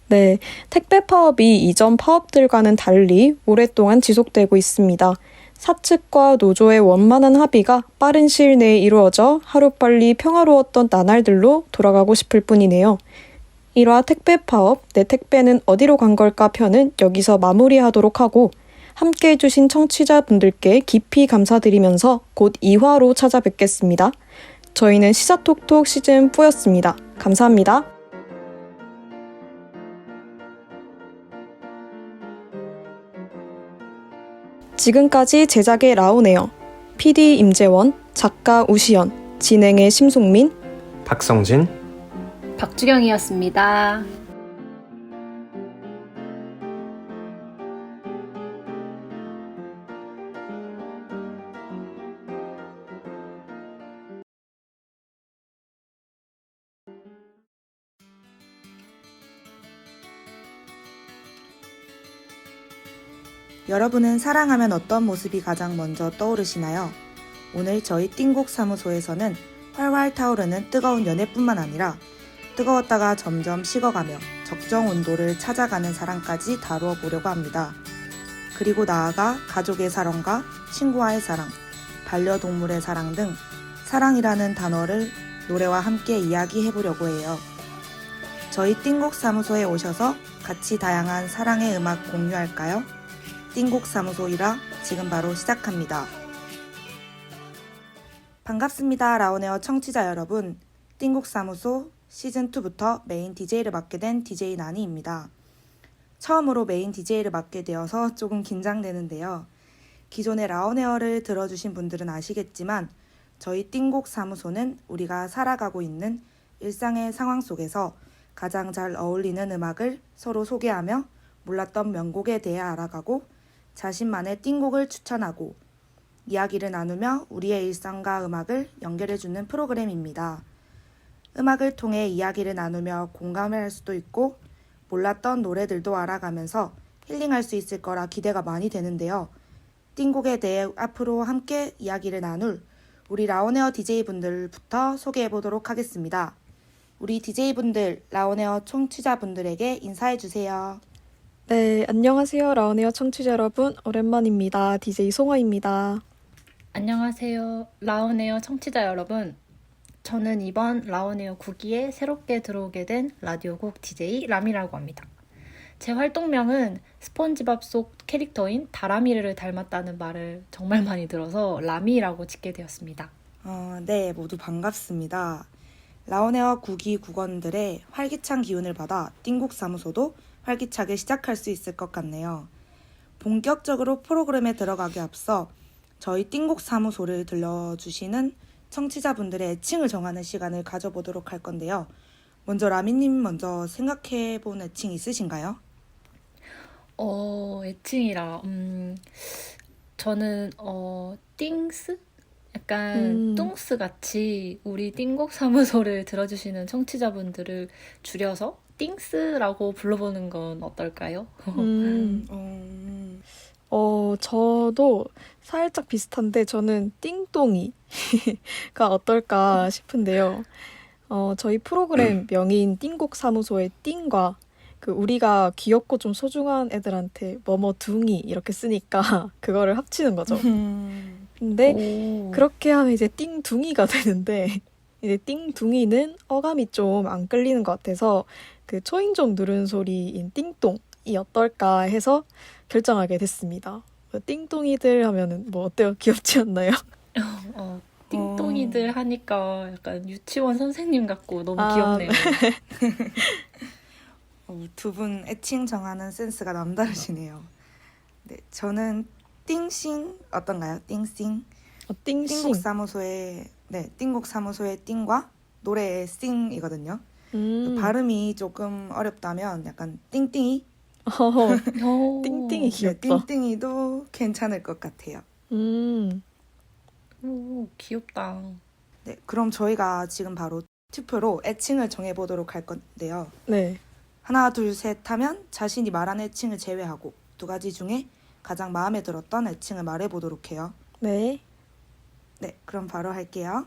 네, 택배 파업이 이전 파업들과는 달리 오랫동안 지속되고 있습니다. 사측과 노조의 원만한 합의가 빠른 시일 내에 이루어져 하루빨리 평화로웠던 나날들로 돌아가고 싶을 뿐이네요. 1화 택배 파업, 내 택배는 어디로 간 걸까 편은 여기서 마무리하도록 하고 함께 해주신 청취자분들께 깊이 감사드리면서 곧 2화로 찾아뵙겠습니다. 저희는 시사톡톡 시즌4였습니다. 감사합니다. 지금까지 제작의 라온에어, PD 임재원, 작가 우시연, 진행의 심송민, 박성진. 박주경이었습니다. 여러분은 사랑하면 어떤 모습이 가장 먼저 떠오르시나요? 오늘 저희 띵곡 사무소에서는 활활 타오르는 뜨거운 연애뿐만 아니라 뜨거웠다가 점점 식어가며 적정 온도를 찾아가는 사랑까지 다루어 보려고 합니다. 그리고 나아가 가족의 사랑과 친구와의 사랑, 반려동물의 사랑 등 사랑이라는 단어를 노래와 함께 이야기해 보려고 해요. 저희 띵곡 사무소에 오셔서 같이 다양한 사랑의 음악 공유할까요? 띵곡 사무소 1화 지금 바로 시작합니다. 반갑습니다. 라온에어 청취자 여러분. 띵곡 사무소 시즌2부터 메인 DJ를 맡게 된 DJ 나니입니다. 처음으로 메인 DJ를 맡게 되어서 조금 긴장되는데요. 기존의 라온에어를 들어주신 분들은 아시겠지만 저희 띵곡 사무소는 우리가 살아가고 있는 일상의 상황 속에서 가장 잘 어울리는 음악을 서로 소개하며 몰랐던 명곡에 대해 알아가고 자신만의 띵곡을 추천하고 이야기를 나누며 우리의 일상과 음악을 연결해주는 프로그램입니다. 음악을 통해 이야기를 나누며 공감할 수도 있고 몰랐던 노래들도 알아가면서 힐링할 수 있을 거라 기대가 많이 되는데요. 띵곡에 대해 앞으로 함께 이야기를 나눌 우리 라온에어 DJ분들부터 소개해보도록 하겠습니다. 우리 DJ분들, 라온에어 청취자분들에게 인사해주세요. 네, 안녕하세요. 라온에어 청취자 여러분. 오랜만입니다. DJ 송어입니다. 안녕하세요. 라온에어 청취자 여러분. 저는 이번 라온에어 9기에 새롭게 들어오게 된 라디오곡 DJ 라미라고 합니다. 제 활동명은 스폰지밥 속 캐릭터인 다라미를 닮았다는 말을 정말 많이 들어서 라미라고 짓게 되었습니다. 네, 모두 반갑습니다. 라온에어 9기 국원들의 활기찬 기운을 받아 띵곡 사무소도 활기차게 시작할 수 있을 것 같네요. 본격적으로 프로그램에 들어가기 앞서 저희 띵곡 사무소를 들려주시는 청취자분들의 애칭을 정하는 시간을 가져보도록 할 건데요. 먼저 라미님 먼저 생각해본 애칭 있으신가요? 애칭이라 저는 띵스? 약간 뚱스 같이 우리 띵곡 사무소를 들어주시는 청취자분들을 줄여서 띵스라고 불러보는 건 어떨까요? 저도 살짝 비슷한데 저는 띵똥이가 어떨까 싶은데요. 저희 프로그램 명인 띵곡 사무소의 띵과 그 우리가 귀엽고 좀 소중한 애들한테 뭐뭐 둥이 이렇게 쓰니까 그거를 합치는 거죠. 근데 그렇게 하면 이제 띵둥이가 되는데 이제 띵둥이는 어감이 좀 안 끌리는 것 같아서 그 초인종 누른 소리인 띵똥이 어떨까 해서 결정하게 됐습니다. 띵똥이들 하면은 뭐 어때요? 귀엽지 않나요? 띵똥이들 하니까 약간 유치원 선생님 같고 너무 아, 귀엽네요. 두 분 애칭 정하는 센스가 남다르시네요. 네, 저는 띵싱 어떤가요? 띵싱. 띵싱. 띵곡 사무소의 띵과 노래의 싱이거든요. 발음이 조금 어렵다면 약간 띵띵이. 띵띵이 귀엽다. 네, 띵띵이도 괜찮을 것 같아요. 오, 귀엽다. 네, 그럼 저희가 지금 바로 투표로 애칭을 정해보도록 할 건데요. 네. 하나, 둘, 셋 하면 자신이 말한 애칭을 제외하고 두 가지 중에 가장 마음에 들었던 애칭을 말해보도록 해요. 네. 네, 그럼 바로 할게요.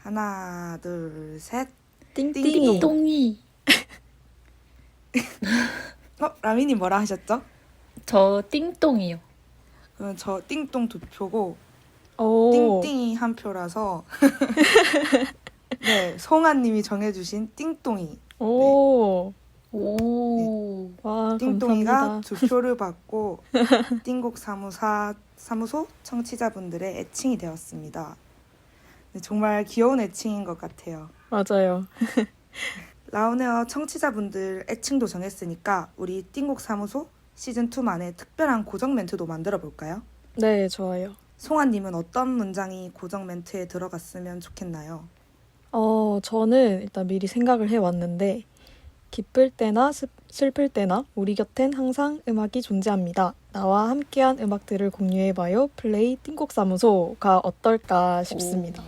하나, 둘, 셋. 띵띵이. 똥이. 라미님 뭐라 하셨죠? 저 띵똥이요. 그럼 저 띵똥 두 표고 오. 띵띵이 한 표라서 네, 송아님이 정해주신 띵똥이. 오. 오. 와, 띵똥이가 감사합니다. 두 표를 받고 띵곡 사무소 청취자분들의 애칭이 되었습니다. 네, 정말 귀여운 애칭인 것 같아요. 맞아요. 라운에어 청취자분들 애칭도 정했으니까 우리 띵곡 사무소 시즌2만의 특별한 고정 멘트도 만들어 볼까요? 네, 좋아요. 송아님은 어떤 문장이 고정 멘트에 들어갔으면 좋겠나요? 저는 일단 미리 생각을 해왔는데, 기쁠 때나 슬플 때나 우리 곁엔 항상 음악이 존재합니다. 나와 함께한 음악들을 공유해봐요. 플레이 띵곡사무소가 어떨까 싶습니다.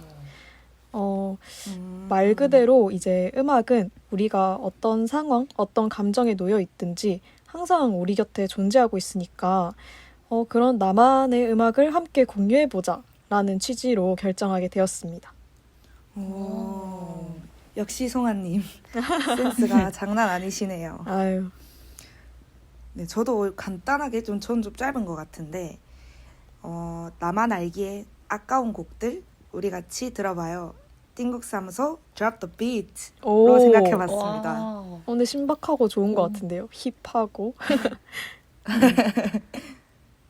말 그대로 이제 음악은 우리가 어떤 상황, 어떤 감정에 놓여 있든지 항상 우리 곁에 존재하고 있으니까 그런 나만의 음악을 함께 공유해보자 라는 취지로 결정하게 되었습니다. 오, 역시 송아님 센스가 장난 아니시네요. 아유, 네, 저도 간단하게 저는 좀 짧은 것 같은데 나만 알기에 아까운 곡들 우리 같이 들어봐요. 띵곡사무소 Drop the Beat로 오, 생각해봤습니다. 와. 오늘 신박하고 좋은 것 오. 같은데요. 힙하고.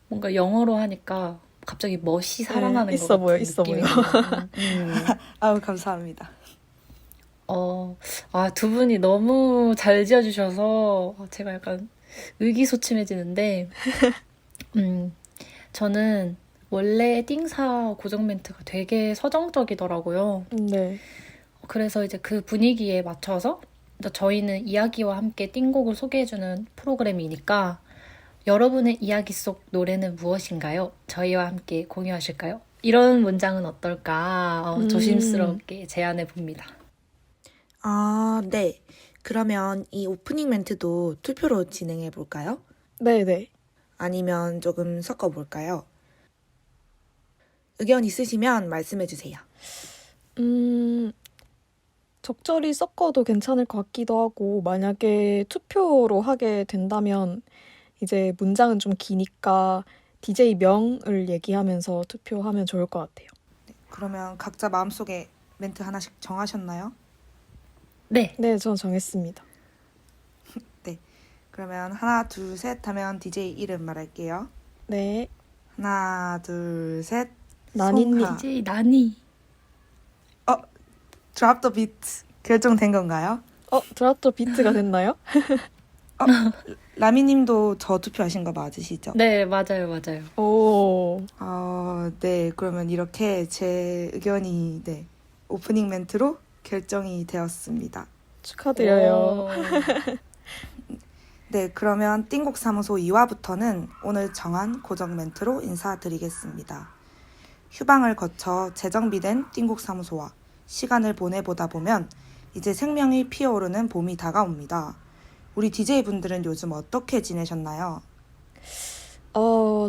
뭔가 영어로 하니까 갑자기 멋이 살아나는 것 있어 같은 보여, 있어 느낌이 보여. 드네요. 아우 감사합니다. 두 분이 너무 잘 지어주셔서 제가 약간 의기소침해지는데, 저는 원래 띵사 고정 멘트가 되게 서정적이더라고요. 네. 그래서 이제 그 분위기에 맞춰서 저희는 이야기와 함께 띵곡을 소개해주는 프로그램이니까 여러분의 이야기 속 노래는 무엇인가요? 저희와 함께 공유하실까요? 이런 문장은 어떨까 조심스럽게 제안해 봅니다. 아, 네. 그러면 이 오프닝 멘트도 투표로 진행해 볼까요? 네네. 아니면 조금 섞어 볼까요? 의견 있으시면 말씀해 주세요. 적절히 섞어도 괜찮을 것 같기도 하고, 만약에 투표로 하게 된다면, 이제 문장은 좀 기니까 DJ 명을 얘기하면서 투표하면 좋을 것 같아요. 그러면 각자 마음속에 멘트 하나씩 정하셨나요? 네. 네, 저 정했습니다. 그러면 하나, 둘, 셋 하면 DJ 이름 말할게요. 네, 하나, 둘, 셋. 나니님. 송하. DJ 나니. Drop the beat 결정된 건가요? 드랍도 비트가 됐나요? 라미님도 저 투표하신 거 맞으시죠? 네, 맞아요. 오, 네. 그러면 이렇게 제 의견이 네, 오프닝 멘트로 결정이 되었습니다. 축하드려요. 네, 그러면 띵곡 사무소 2화부터는 오늘 정한 고정 멘트로 인사드리겠습니다. 휴방을 거쳐 재정비된 띵곡 사무소와 시간을 보내보다 보면 이제 생명이 피어오르는 봄이 다가옵니다. 우리 DJ분들은 요즘 어떻게 지내셨나요?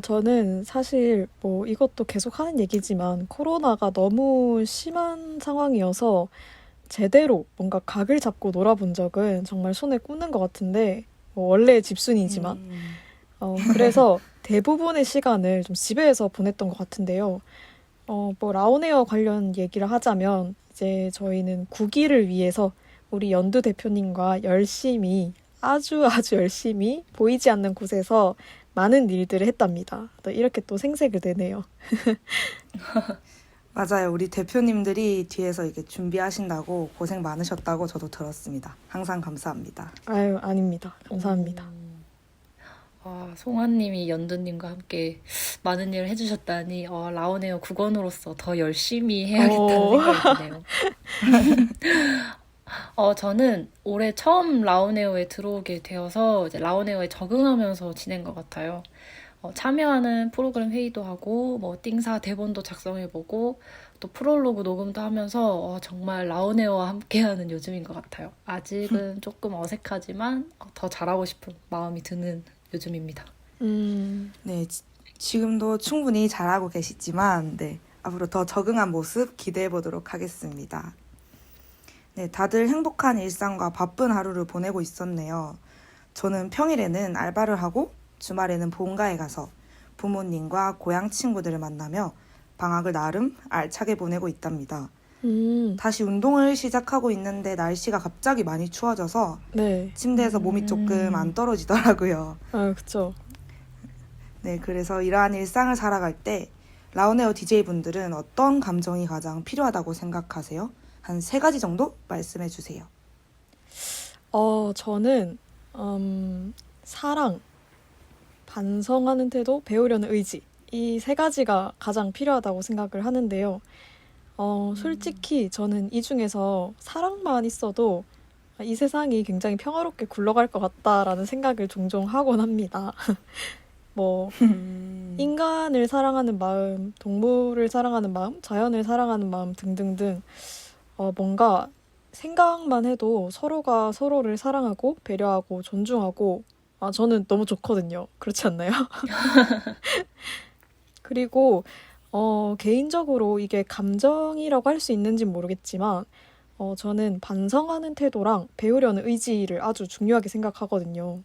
저는 사실 이것도 계속 하는 얘기지만 코로나가 너무 심한 상황이어서 제대로 뭔가 각을 잡고 놀아본 적은 정말 손에 꼽는 것 같은데, 원래 집순이지만. 그래서 대부분의 시간을 좀 집에서 보냈던 것 같은데요. 라온에어 관련 얘기를 하자면, 이제 저희는 9기를 위해서 우리 연두 대표님과 열심히, 아주 열심히 보이지 않는 곳에서 많은 일들을 했답니다. 이렇게 또 생색을 내네요. 맞아요. 우리 대표님들이 뒤에서 이게 준비하신다고 고생 많으셨다고 저도 들었습니다. 항상 감사합니다. 아유, 아닙니다. 감사합니다. 송아님이 연두님과 함께 많은 일을 해주셨다니 라온에어 국원으로서 더 열심히 해야겠다는 생각이 드네요. 저는 올해 처음 라온에어에 들어오게 되어서 이제 라온에어에 적응하면서 지낸 것 같아요. 참여하는 프로그램 회의도 하고 띵사 대본도 작성해보고 또 프롤로그 녹음도 하면서 정말 라온에어와 함께하는 요즘인 것 같아요. 아직은 조금 어색하지만 더 잘하고 싶은 마음이 드는 요즘입니다. 네, 지금도 충분히 잘하고 계시지만 네, 앞으로 더 적응한 모습 기대해 보도록 하겠습니다. 네, 다들 행복한 일상과 바쁜 하루를 보내고 있었네요. 저는 평일에는 알바를 하고 주말에는 본가에 가서 부모님과 고향 친구들을 만나며 방학을 나름 알차게 보내고 있답니다. 다시 운동을 시작하고 있는데 날씨가 갑자기 많이 추워져서 네. 침대에서 몸이 조금 안 떨어지더라고요. 아, 그쵸. 네, 그래서 이러한 일상을 살아갈 때 라운에어 DJ분들은 어떤 감정이 가장 필요하다고 생각하세요? 한 3가지 정도 말씀해 주세요. 저는, 사랑, 반성하는 태도, 배우려는 의지. 이 3가지가 가장 필요하다고 생각을 하는데요. 솔직히 저는 이 중에서 사랑만 있어도 이 세상이 굉장히 평화롭게 굴러갈 것 같다라는 생각을 종종 하곤 합니다. 뭐, 인간을 사랑하는 마음, 동물을 사랑하는 마음, 자연을 사랑하는 마음 등등등, 뭔가 생각만 해도 서로가 서로를 사랑하고 배려하고 존중하고, 저는 너무 좋거든요. 그렇지 않나요? 그리고, 개인적으로 이게 감정이라고 할 수 있는지는 모르겠지만, 저는 반성하는 태도랑 배우려는 의지를 아주 중요하게 생각하거든요.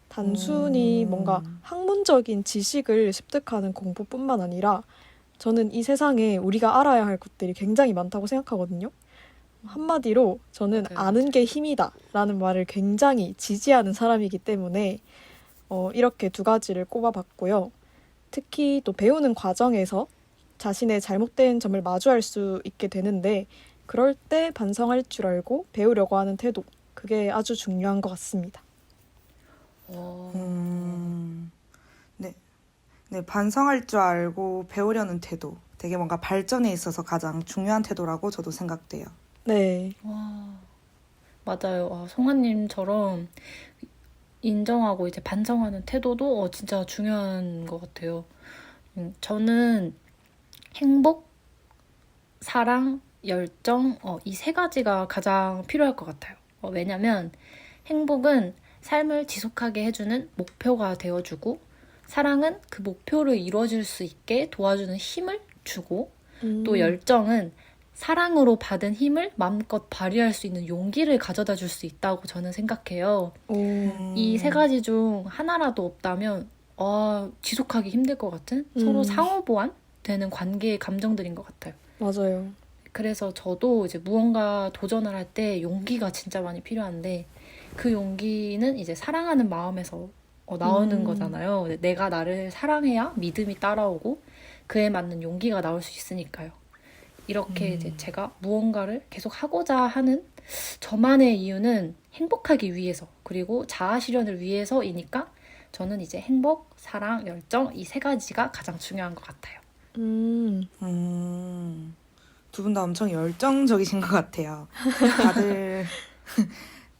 단순히 뭔가 학문적인 지식을 습득하는 공부뿐만 아니라 저는 이 세상에 우리가 알아야 할 것들이 굉장히 많다고 생각하거든요. 한마디로 저는 맞아요. 아는 게 힘이다 라는 말을 굉장히 지지하는 사람이기 때문에 이렇게 2가지를 꼽아봤고요. 특히 또 배우는 과정에서 자신의 잘못된 점을 마주할 수 있게 되는데 그럴 때 반성할 줄 알고 배우려고 하는 태도, 그게 아주 중요한 것 같습니다. 네. 네, 반성할 줄 알고 배우려는 태도. 되게 뭔가 발전에 있어서 가장 중요한 태도라고 저도 생각돼요. 네. 와, 맞아요. 송아님처럼 인정하고 이제 반성하는 태도도 진짜 중요한 것 같아요. 저는 행복, 사랑, 열정, 이 3가지가 가장 필요할 것 같아요. 왜냐면 행복은 삶을 지속하게 해주는 목표가 되어주고, 사랑은 그 목표를 이루어질 수 있게 도와주는 힘을 주고, 또 열정은 사랑으로 받은 힘을 마음껏 발휘할 수 있는 용기를 가져다 줄 수 있다고 저는 생각해요. 이 3가지 중 하나라도 없다면 지속하기 힘들 것 같은 서로 상호 보완 되는 관계의 감정들인 것 같아요. 맞아요. 그래서 저도 이제 무언가 도전을 할 때 용기가 진짜 많이 필요한데 그 용기는 이제 사랑하는 마음에서 나오는 거잖아요. 내가 나를 사랑해야 믿음이 따라오고 그에 맞는 용기가 나올 수 있으니까요. 이렇게 이제 제가 무언가를 계속 하고자 하는 저만의 이유는 행복하기 위해서, 그리고 자아 실현을 위해서이니까 저는 이제 행복, 사랑, 열정 이 3가지가 가장 중요한 것 같아요. 2 분 다 엄청 열정적이신 것 같아요.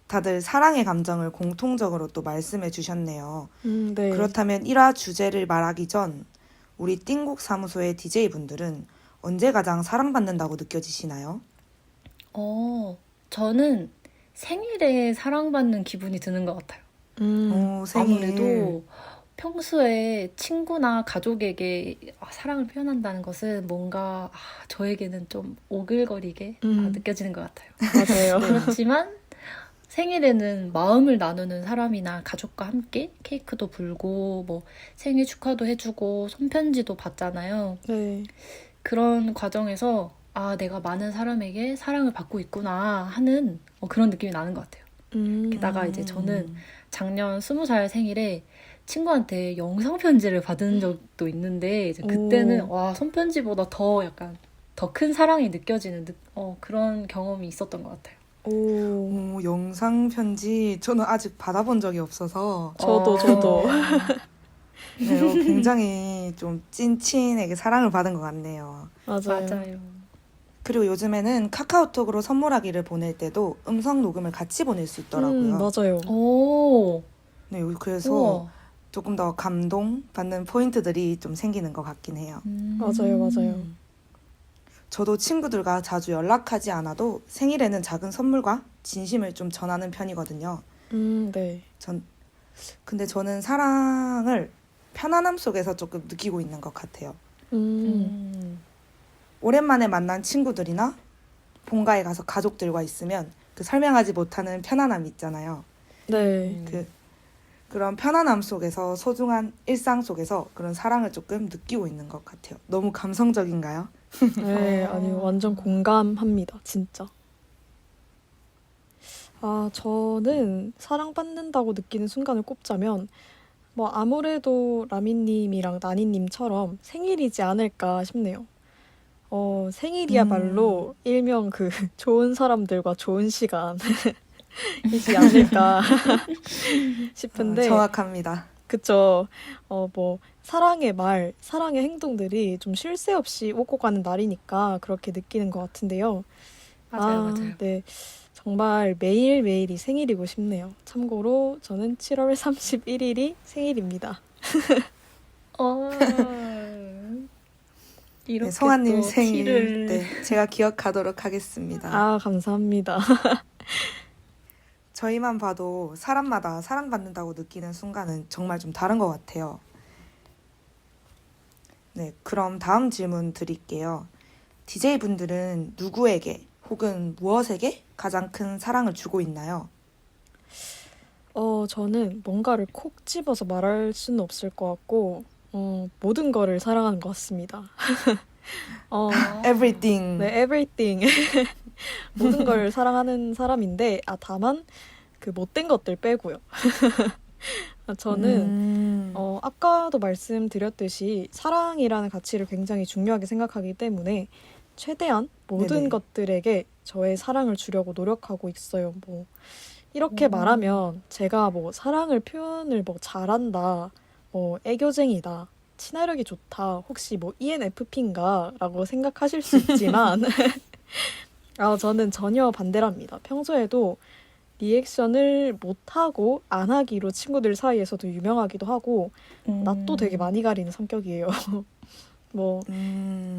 다들 사랑의 감정을 공통적으로 또 말씀해 주셨네요. 네. 그렇다면 1화 주제를 말하기 전 우리 띵곡 사무소의 DJ분들은 언제 가장 사랑받는다고 느껴지시나요? 저는 생일에 사랑받는 기분이 드는 것 같아요. 생일. 아무래도 평소에 친구나 가족에게 사랑을 표현한다는 것은 뭔가 저에게는 좀 오글거리게 느껴지는 것 같아요. 맞아요. 그렇지만 생일에는 마음을 나누는 사람이나 가족과 함께 케이크도 불고 뭐 생일 축하도 해주고 손편지도 받잖아요. 네. 그런 과정에서 내가 많은 사람에게 사랑을 받고 있구나 하는 그런 느낌이 나는 것 같아요. 게다가 이제 저는 작년 20살 생일에 친구한테 영상 편지를 받은 적도 있는데 이제 그때는 손편지보다 더 약간 더 큰 사랑이 느껴지는 그런 경험이 있었던 것 같아요. 영상 편지 저는 아직 받아본 적이 없어서 저도. 네, 굉장히 좀 찐친에게 사랑을 받은 것 같네요. 맞아요. 그리고 요즘에는 카카오톡으로 선물하기를 보낼 때도 음성 녹음을 같이 보낼 수 있더라고요. 맞아요. 오, 네, 그래서 우와. 조금 더 감동받는 포인트들이 좀 생기는 것 같긴 해요. 맞아요. 저도 친구들과 자주 연락하지 않아도 생일에는 작은 선물과 진심을 좀 전하는 편이거든요. 네. 근데 저는 사랑을 편안함 속에서 조금 느끼고 있는 것 같아요. 오랜만에 만난 친구들이나 본가에 가서 가족들과 있으면 그 설명하지 못하는 편안함이 있잖아요. 네. 그런 편안함 속에서 소중한 일상 속에서 그런 사랑을 조금 느끼고 있는 것 같아요. 너무 감성적인가요? 네, 아니요. 완전 공감합니다. 진짜. 아, 저는 사랑받는다고 느끼는 순간을 꼽자면, 뭐, 아무래도 라미님이랑 나니님처럼 생일이지 않을까 싶네요. 생일이야말로 일명 그 좋은 사람들과 좋은 시간이지 않을까 싶은데, 정확합니다. 그쵸. 뭐, 사랑의 말, 사랑의 행동들이 좀 쉴 새 없이 오고 가는 날이니까 그렇게 느끼는 것 같은데요. 맞아요. 네. 정말 매일매일이 생일이고 싶네요. 참고로 저는 7월 31일이 생일입니다. 이렇게 네, 송아님 또 생일 티를 네, 제가 기억하도록 하겠습니다. 아, 감사합니다. 저희만 봐도 사람마다 사랑받는다고 느끼는 순간은 정말 좀 다른 것 같아요. 네, 그럼 다음 질문 드릴게요. DJ분들은 누구에게 혹은 무엇에게 가장 큰 사랑을 주고 있나요? 저는 뭔가를 콕 집어서 말할 수는 없을 것 같고, 모든 거를 사랑하는 것 같습니다. Everything. 네, everything. 모든 걸 사랑하는 사람인데, 다만 그 못된 것들 빼고요. 저는 아까도 말씀드렸듯이 사랑이라는 가치를 굉장히 중요하게 생각하기 때문에 최대한 모든 네네. 것들에게 저의 사랑을 주려고 노력하고 있어요. 뭐 이렇게 말하면 제가 뭐 사랑을 표현을 뭐 잘한다, 뭐 애교쟁이다, 친화력이 좋다, 혹시 뭐 ENFP인가? 라고 생각하실 수 있지만 저는 전혀 반대랍니다. 평소에도 리액션을 못하고 안 하기로 친구들 사이에서도 유명하기도 하고 낯도 되게 많이 가리는 성격이에요. 뭐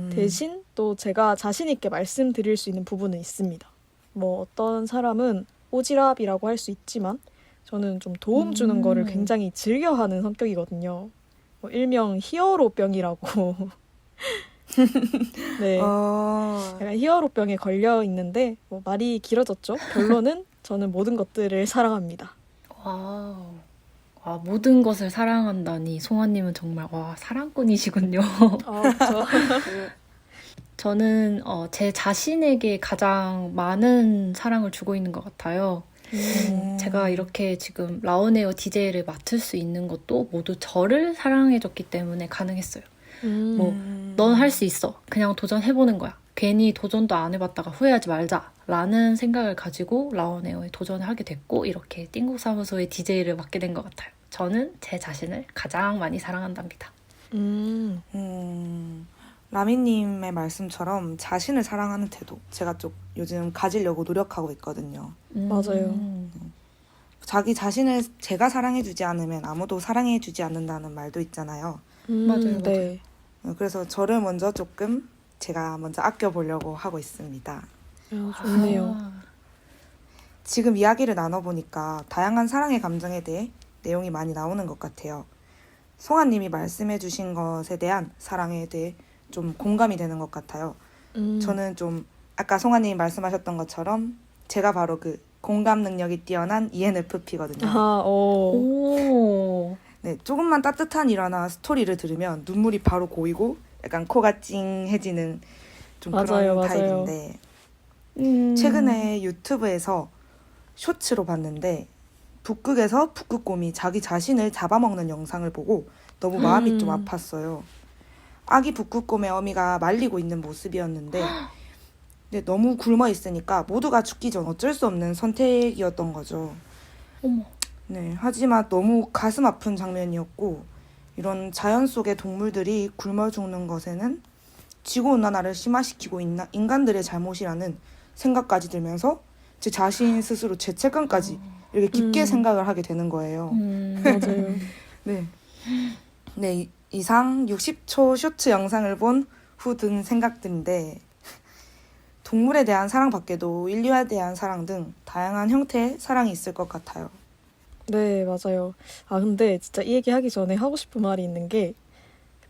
대신 또 제가 자신 있게 말씀드릴 수 있는 부분은 있습니다. 뭐 어떤 사람은 오지랖이라고 할 수 있지만 저는 좀 도움 주는 거를 굉장히 즐겨하는 성격이거든요. 뭐 일명 히어로병이라고. 네. 약간 히어로병에 걸려 있는데 뭐 말이 길어졌죠. 결론은 저는 모든 것들을 사랑합니다. 와우. 와, 모든 것을 사랑한다니 송아님은 정말 사랑꾼이시군요. 그렇죠. 저는 제 자신에게 가장 많은 사랑을 주고 있는 것 같아요. 제가 이렇게 지금 라온에어 DJ를 맡을 수 있는 것도 모두 저를 사랑해줬기 때문에 가능했어요. 뭐 넌 할 수 있어. 그냥 도전해보는 거야. 괜히 도전도 안 해봤다가 후회하지 말자 라는 생각을 가지고 라온에어에 도전을 하게 됐고 이렇게 띵곡사무소의 DJ를 맡게 된 것 같아요. 저는 제 자신을 가장 많이 사랑한답니다. 라미님의 말씀처럼 자신을 사랑하는 태도 제가 좀 요즘 가지려고 노력하고 있거든요. 맞아요. 자기 자신을 제가 사랑해주지 않으면 아무도 사랑해주지 않는다는 말도 있잖아요. 맞아요. 네. 그래서 저를 먼저 조금 제가 먼저 아껴보려고 하고 있습니다. 좋네요. 지금 이야기를 나눠보니까 다양한 사랑의 감정에 대해 내용이 많이 나오는 것 같아요. 송아님이 말씀해주신 것에 대한 사랑에 대해 좀 공감이 되는 것 같아요. 저는 좀 아까 송아님이 말씀하셨던 것처럼 제가 바로 그 공감 능력이 뛰어난 ENFP거든요. 오. 네, 조금만 따뜻한 일화나 스토리를 들으면 눈물이 바로 고이고 약간 코가 찡해지는 좀 맞아요, 그런 맞아요. 타입인데 최근에 유튜브에서 쇼츠로 봤는데 북극에서 북극곰이 자기 자신을 잡아먹는 영상을 보고 너무 마음이 좀 아팠어요. 아기 북극곰의 어미가 말리고 있는 모습이었는데 근데 너무 굶어 있으니까 모두가 죽기 전 어쩔 수 없는 선택이었던 거죠. 어머. 네, 하지만 너무 가슴 아픈 장면이었고 이런 자연 속의 동물들이 굶어 죽는 것에는 지구온난화를 심화시키고 있는 인간들의 잘못이라는 생각까지 들면서 제 자신 스스로 죄책감까지 이렇게 깊게 생각을 하게 되는 거예요. 맞아요. 네. 네, 이상 60초 쇼츠 영상을 본 후 든 생각들인데 동물에 대한 사랑 밖에도 인류에 대한 사랑 등 다양한 형태의 사랑이 있을 것 같아요. 네, 맞아요. 근데 진짜 이 얘기 하기 전에 하고 싶은 말이 있는 게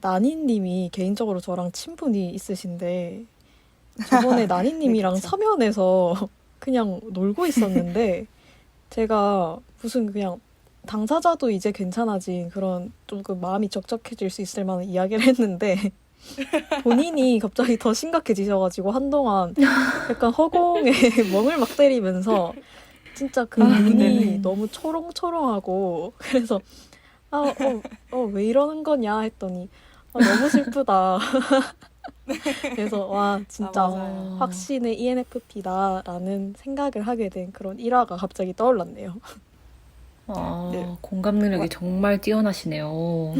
나니님이 개인적으로 저랑 친분이 있으신데 저번에 나니님이랑 그쵸. 서면에서 그냥 놀고 있었는데 제가 무슨 그냥 당사자도 이제 괜찮아진 그런 조금 마음이 적적해질 수 있을 만한 이야기를 했는데 본인이 갑자기 더 심각해지셔가지고 한동안 약간 허공에 멍을 막 때리면서 진짜 그 눈이 네네. 너무 초롱초롱하고 그래서 왜 이러는 거냐 했더니 너무 슬프다. 그래서 와 진짜 맞아요. 확신의 ENFP다라는 생각을 하게 된 그런 일화가 갑자기 떠올랐네요. 네. 공감 능력이 정말 뛰어나시네요.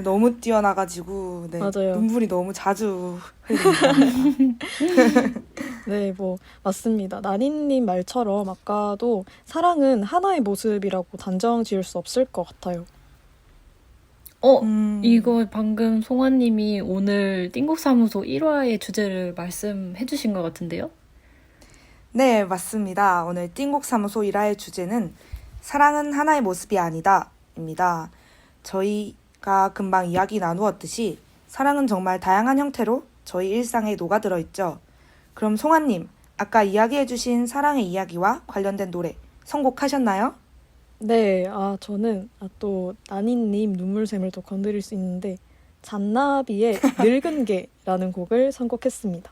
너무 뛰어나가지고 네, 맞아요. 눈물이 너무 자주 흘립니다. 네, 뭐 맞습니다. 나니님 말처럼 아까도 사랑은 하나의 모습이라고 단정 지을 수 없을 것 같아요. 이거 방금 송아님이 오늘 띵곡사무소 1화의 주제를 말씀해 주신 것 같은데요? 네, 맞습니다. 오늘 띵곡사무소 1화의 주제는 사랑은 하나의 모습이 아니다 입니다. 저희가 금방 이야기 나누었듯이 사랑은 정말 다양한 형태로 저희 일상에 녹아들어 있죠. 그럼 송아님, 아까 이야기해주신 사랑의 이야기와 관련된 노래 선곡하셨나요? 네, 저는 또 나니님 눈물샘을 또 건드릴 수 있는데 잔나비의 늙은 개라는 곡을 선곡했습니다.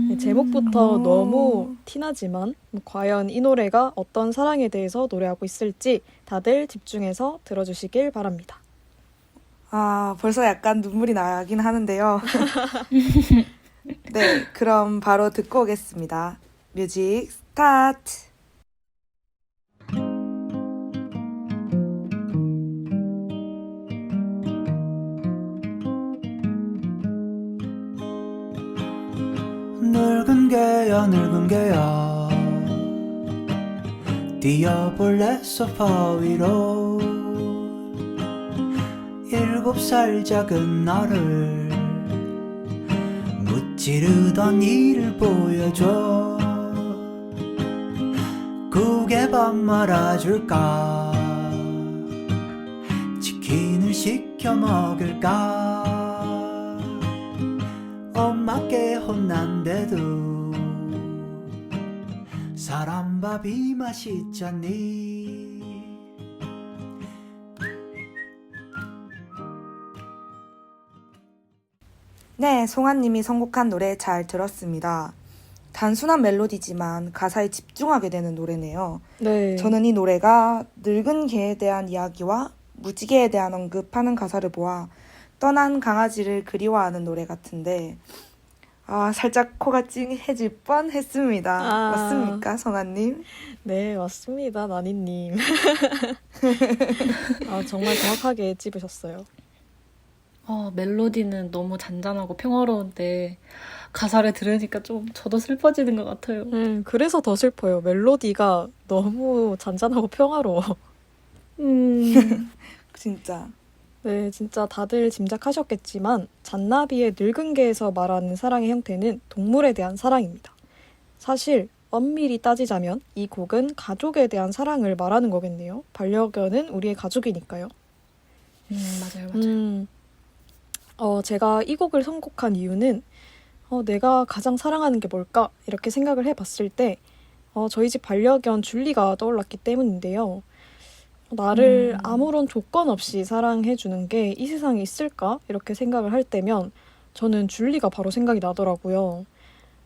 네, 제목부터 오. 너무 티나지만 과연 이 노래가 어떤 사랑에 대해서 노래하고 있을지 다들 집중해서 들어주시길 바랍니다. 벌써 약간 눈물이 나긴 하는데요. 네, 그럼 바로 듣고 오겠습니다. 뮤직 스타트! 늙은 개야 늙은 개야 뛰어볼래 소파 위로 7살 작은 나를 무찌르던 일을 보여줘 국에밥 말아줄까 치킨을 시켜 먹을까 엄마께 혼난데도 사람밥이 맛있잖니. 네, 송아님이 선곡한 노래 잘 들었습니다. 단순한 멜로디지만 가사에 집중하게 되는 노래네요. 네, 저는 이 노래가 늙은 개에 대한 이야기와 무지개에 대한 언급하는 가사를 보아 떠난 강아지를 그리워하는 노래 같은데 살짝 코가 찡해질 뻔했습니다. 맞습니까, 성아님? 네, 맞습니다, 나니님. 정말 정확하게 찝으셨어요. 멜로디는 너무 잔잔하고 평화로운데 가사를 들으니까 좀 저도 슬퍼지는 것 같아요. 그래서 더 슬퍼요. 멜로디가 너무 잔잔하고 평화로워. 진짜. 네, 진짜 다들 짐작하셨겠지만 잔나비의 늙은 개에서 말하는 사랑의 형태는 동물에 대한 사랑입니다. 사실 엄밀히 따지자면 이 곡은 가족에 대한 사랑을 말하는 거겠네요. 반려견은 우리의 가족이니까요. 맞아요. 제가 이 곡을 선곡한 이유는 내가 가장 사랑하는 게 뭘까? 이렇게 생각을 해봤을 때 저희 집 반려견 줄리가 떠올랐기 때문인데요. 나를 아무런 조건 없이 사랑해주는 게 이 세상에 있을까? 이렇게 생각을 할 때면 저는 줄리가 바로 생각이 나더라고요.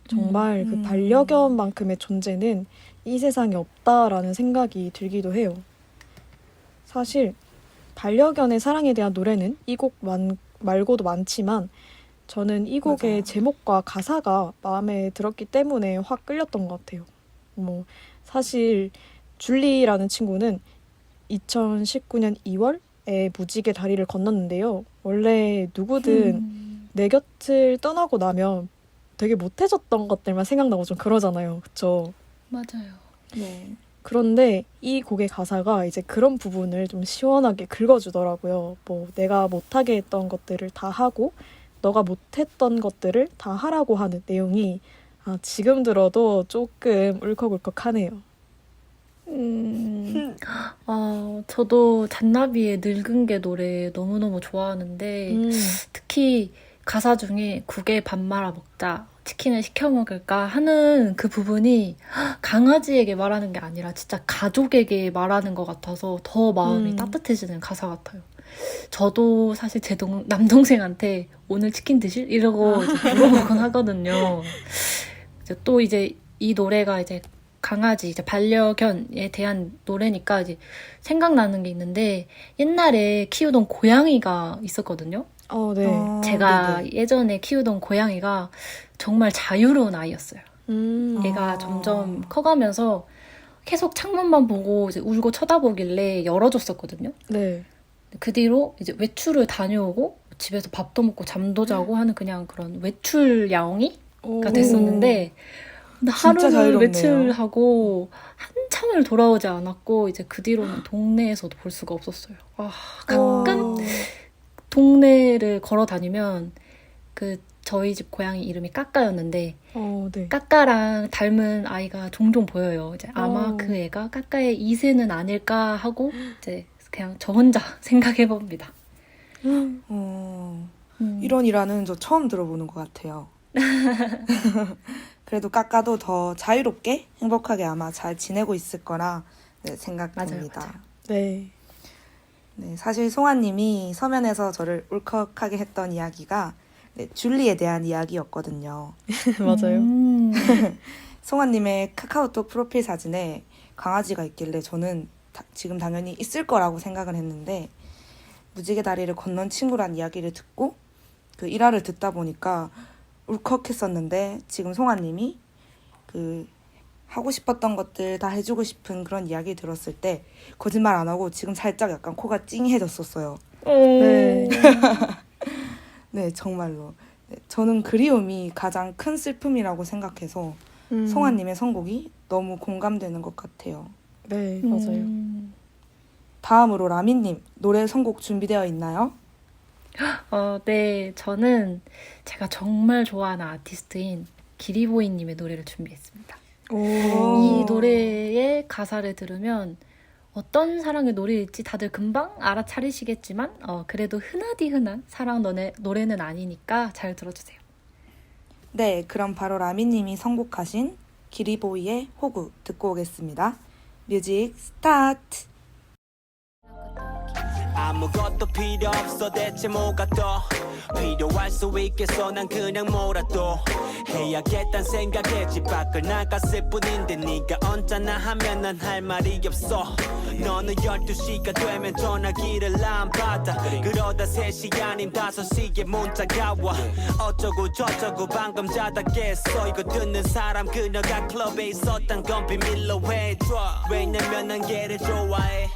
정말 그 반려견만큼의 존재는 이 세상에 없다라는 생각이 들기도 해요. 사실 반려견의 사랑에 대한 노래는 이 곡 말고도 많지만 저는 이 곡의 맞아요. 제목과 가사가 마음에 들었기 때문에 확 끌렸던 것 같아요. 사실 줄리라는 친구는 2019년 2월에 무지개 다리를 건넜는데요. 원래 누구든 내 곁을 떠나고 나면 되게 못해졌던 것들만 생각나고 좀 그러잖아요. 그쵸? 맞아요. 네. 그런데 이 곡의 가사가 이제 그런 부분을 좀 시원하게 긁어주더라고요. 내가 못하게 했던 것들을 다 하고 너가 못했던 것들을 다 하라고 하는 내용이 지금 들어도 조금 울컥울컥하네요. 저도 잔나비의 늙은 개 노래 너무너무 좋아하는데 특히 가사 중에 국에 밥 말아 먹자, 치킨을 시켜 먹을까 하는 그 부분이 강아지에게 말하는 게 아니라 진짜 가족에게 말하는 것 같아서 더 마음이 따뜻해지는 가사 같아요. 저도 사실 제 남동생한테 오늘 치킨 드실? 이러고 이제 물어보곤 하거든요. 또 이제 이 노래가 이제 강아지, 이제 반려견에 대한 노래니까 이제 생각나는 게 있는데 옛날에 키우던 고양이가 있었거든요. 네. 제가 네네. 예전에 키우던 고양이가 정말 자유로운 아이였어요. 얘가 아. 점점 커가면서 계속 창문만 보고 이제 울고 쳐다보길래 열어줬었거든요. 네. 그 뒤로 이제 외출을 다녀오고 집에서 밥도 먹고 잠도 자고 하는 그냥 그런 외출 야옹이가 됐었는데 근데 진짜 하루는 자유롭네요. 외출하고 한참을 돌아오지 않았고 이제 그 뒤로는 동네에서도 볼 수가 없었어요. 가끔 동네를 걸어 다니면 그 저희 집 고양이 이름이 까까였는데 네. 까까랑 닮은 아이가 종종 보여요. 이제 아마 오. 그 애가 까까의 2세는 아닐까 하고 이제 그냥 저 혼자 생각해 봅니다. 이런 일화는 저 처음 들어보는 것 같아요. 그래도 까까도 더 자유롭게 행복하게 아마 잘 지내고 있을 거라 생각됩니다. 맞아요. 네. 네, 사실 송아님이 서면에서 저를 울컥하게 했던 이야기가 줄리에 대한 이야기였거든요. 맞아요. 송아님의 카카오톡 프로필 사진에 강아지가 있길래 저는 지금 당연히 있을 거라고 생각을 했는데 무지개 다리를 건넌 친구란 이야기를 듣고 그 일화를 듣다 보니까 울컥했었는데 지금 송아님이 그 하고 싶었던 것들 다 해주고 싶은 그런 이야기 들었을 때 거짓말 안 하고 지금 살짝 약간 코가 찡해졌었어요. 네. 네, 정말로. 네, 저는 그리움이 가장 큰 슬픔이라고 생각해서 송아님의 선곡이 너무 공감되는 것 같아요. 네, 맞아요. 다음으로 라미님, 노래 선곡 준비되어 있나요? 네, 저는 제가 정말 좋아하는 아티스트인 기리보이님의 노래를 준비했습니다. 이 노래의 가사를 들으면 어떤 사랑의 노래일지 다들 금방 알아차리시겠지만 그래도 흔하디 흔한 사랑 노래는 아니니까 잘 들어주세요. 네, 그럼 바로 라미님이 선곡하신 기리보이의 호구 듣고 오겠습니다. 뮤직 스타트! 아무것도 필요 없어 대체 뭐가 더 필요할 수 있겠어 난 그냥 뭐라도 해야겠단 생각에 집 밖을 나갔을 뿐인데 네가 언짢아 하면 난 할 말이 없어 너는 12시가 되면 전화기를 안 받아 그러다 3시 아님 5시에 문자가 와 어쩌고 저쩌고 방금 자다 깼어 이거 듣는 사람 그녀가 클럽에 있었단 건 비밀로 해줘 왜냐면 난 걔를 좋아해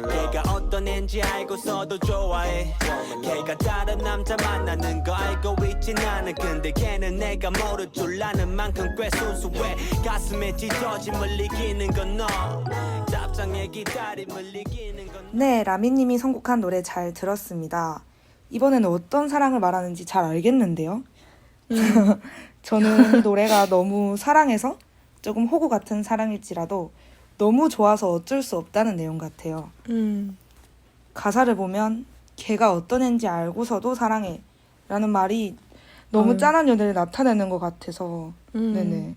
걔가 어떤 앤지 알고서도 좋아해 걔가 다른 남자 만나는 거 알고 있진 않아 근데 걔는 내가 모를 줄 아는 만큼 꽤 순수해 가슴에 찢어짐을 이기는 건 너 답장에 기다림을 이기는 건 네, 라미님이 선곡한 노래 잘 들었습니다. 이번에는 어떤 사랑을 말하는지 잘 알겠는데요. 저는 이 노래가 너무 사랑해서 조금 호구 같은 사랑일지라도 너무 좋아서 어쩔 수 없다는 내용 같아요. 가사를 보면 걔가 어떤 애인지 알고서도 사랑해 라는 말이 너무 짠한 연애를 나타내는 것 같아서 네네.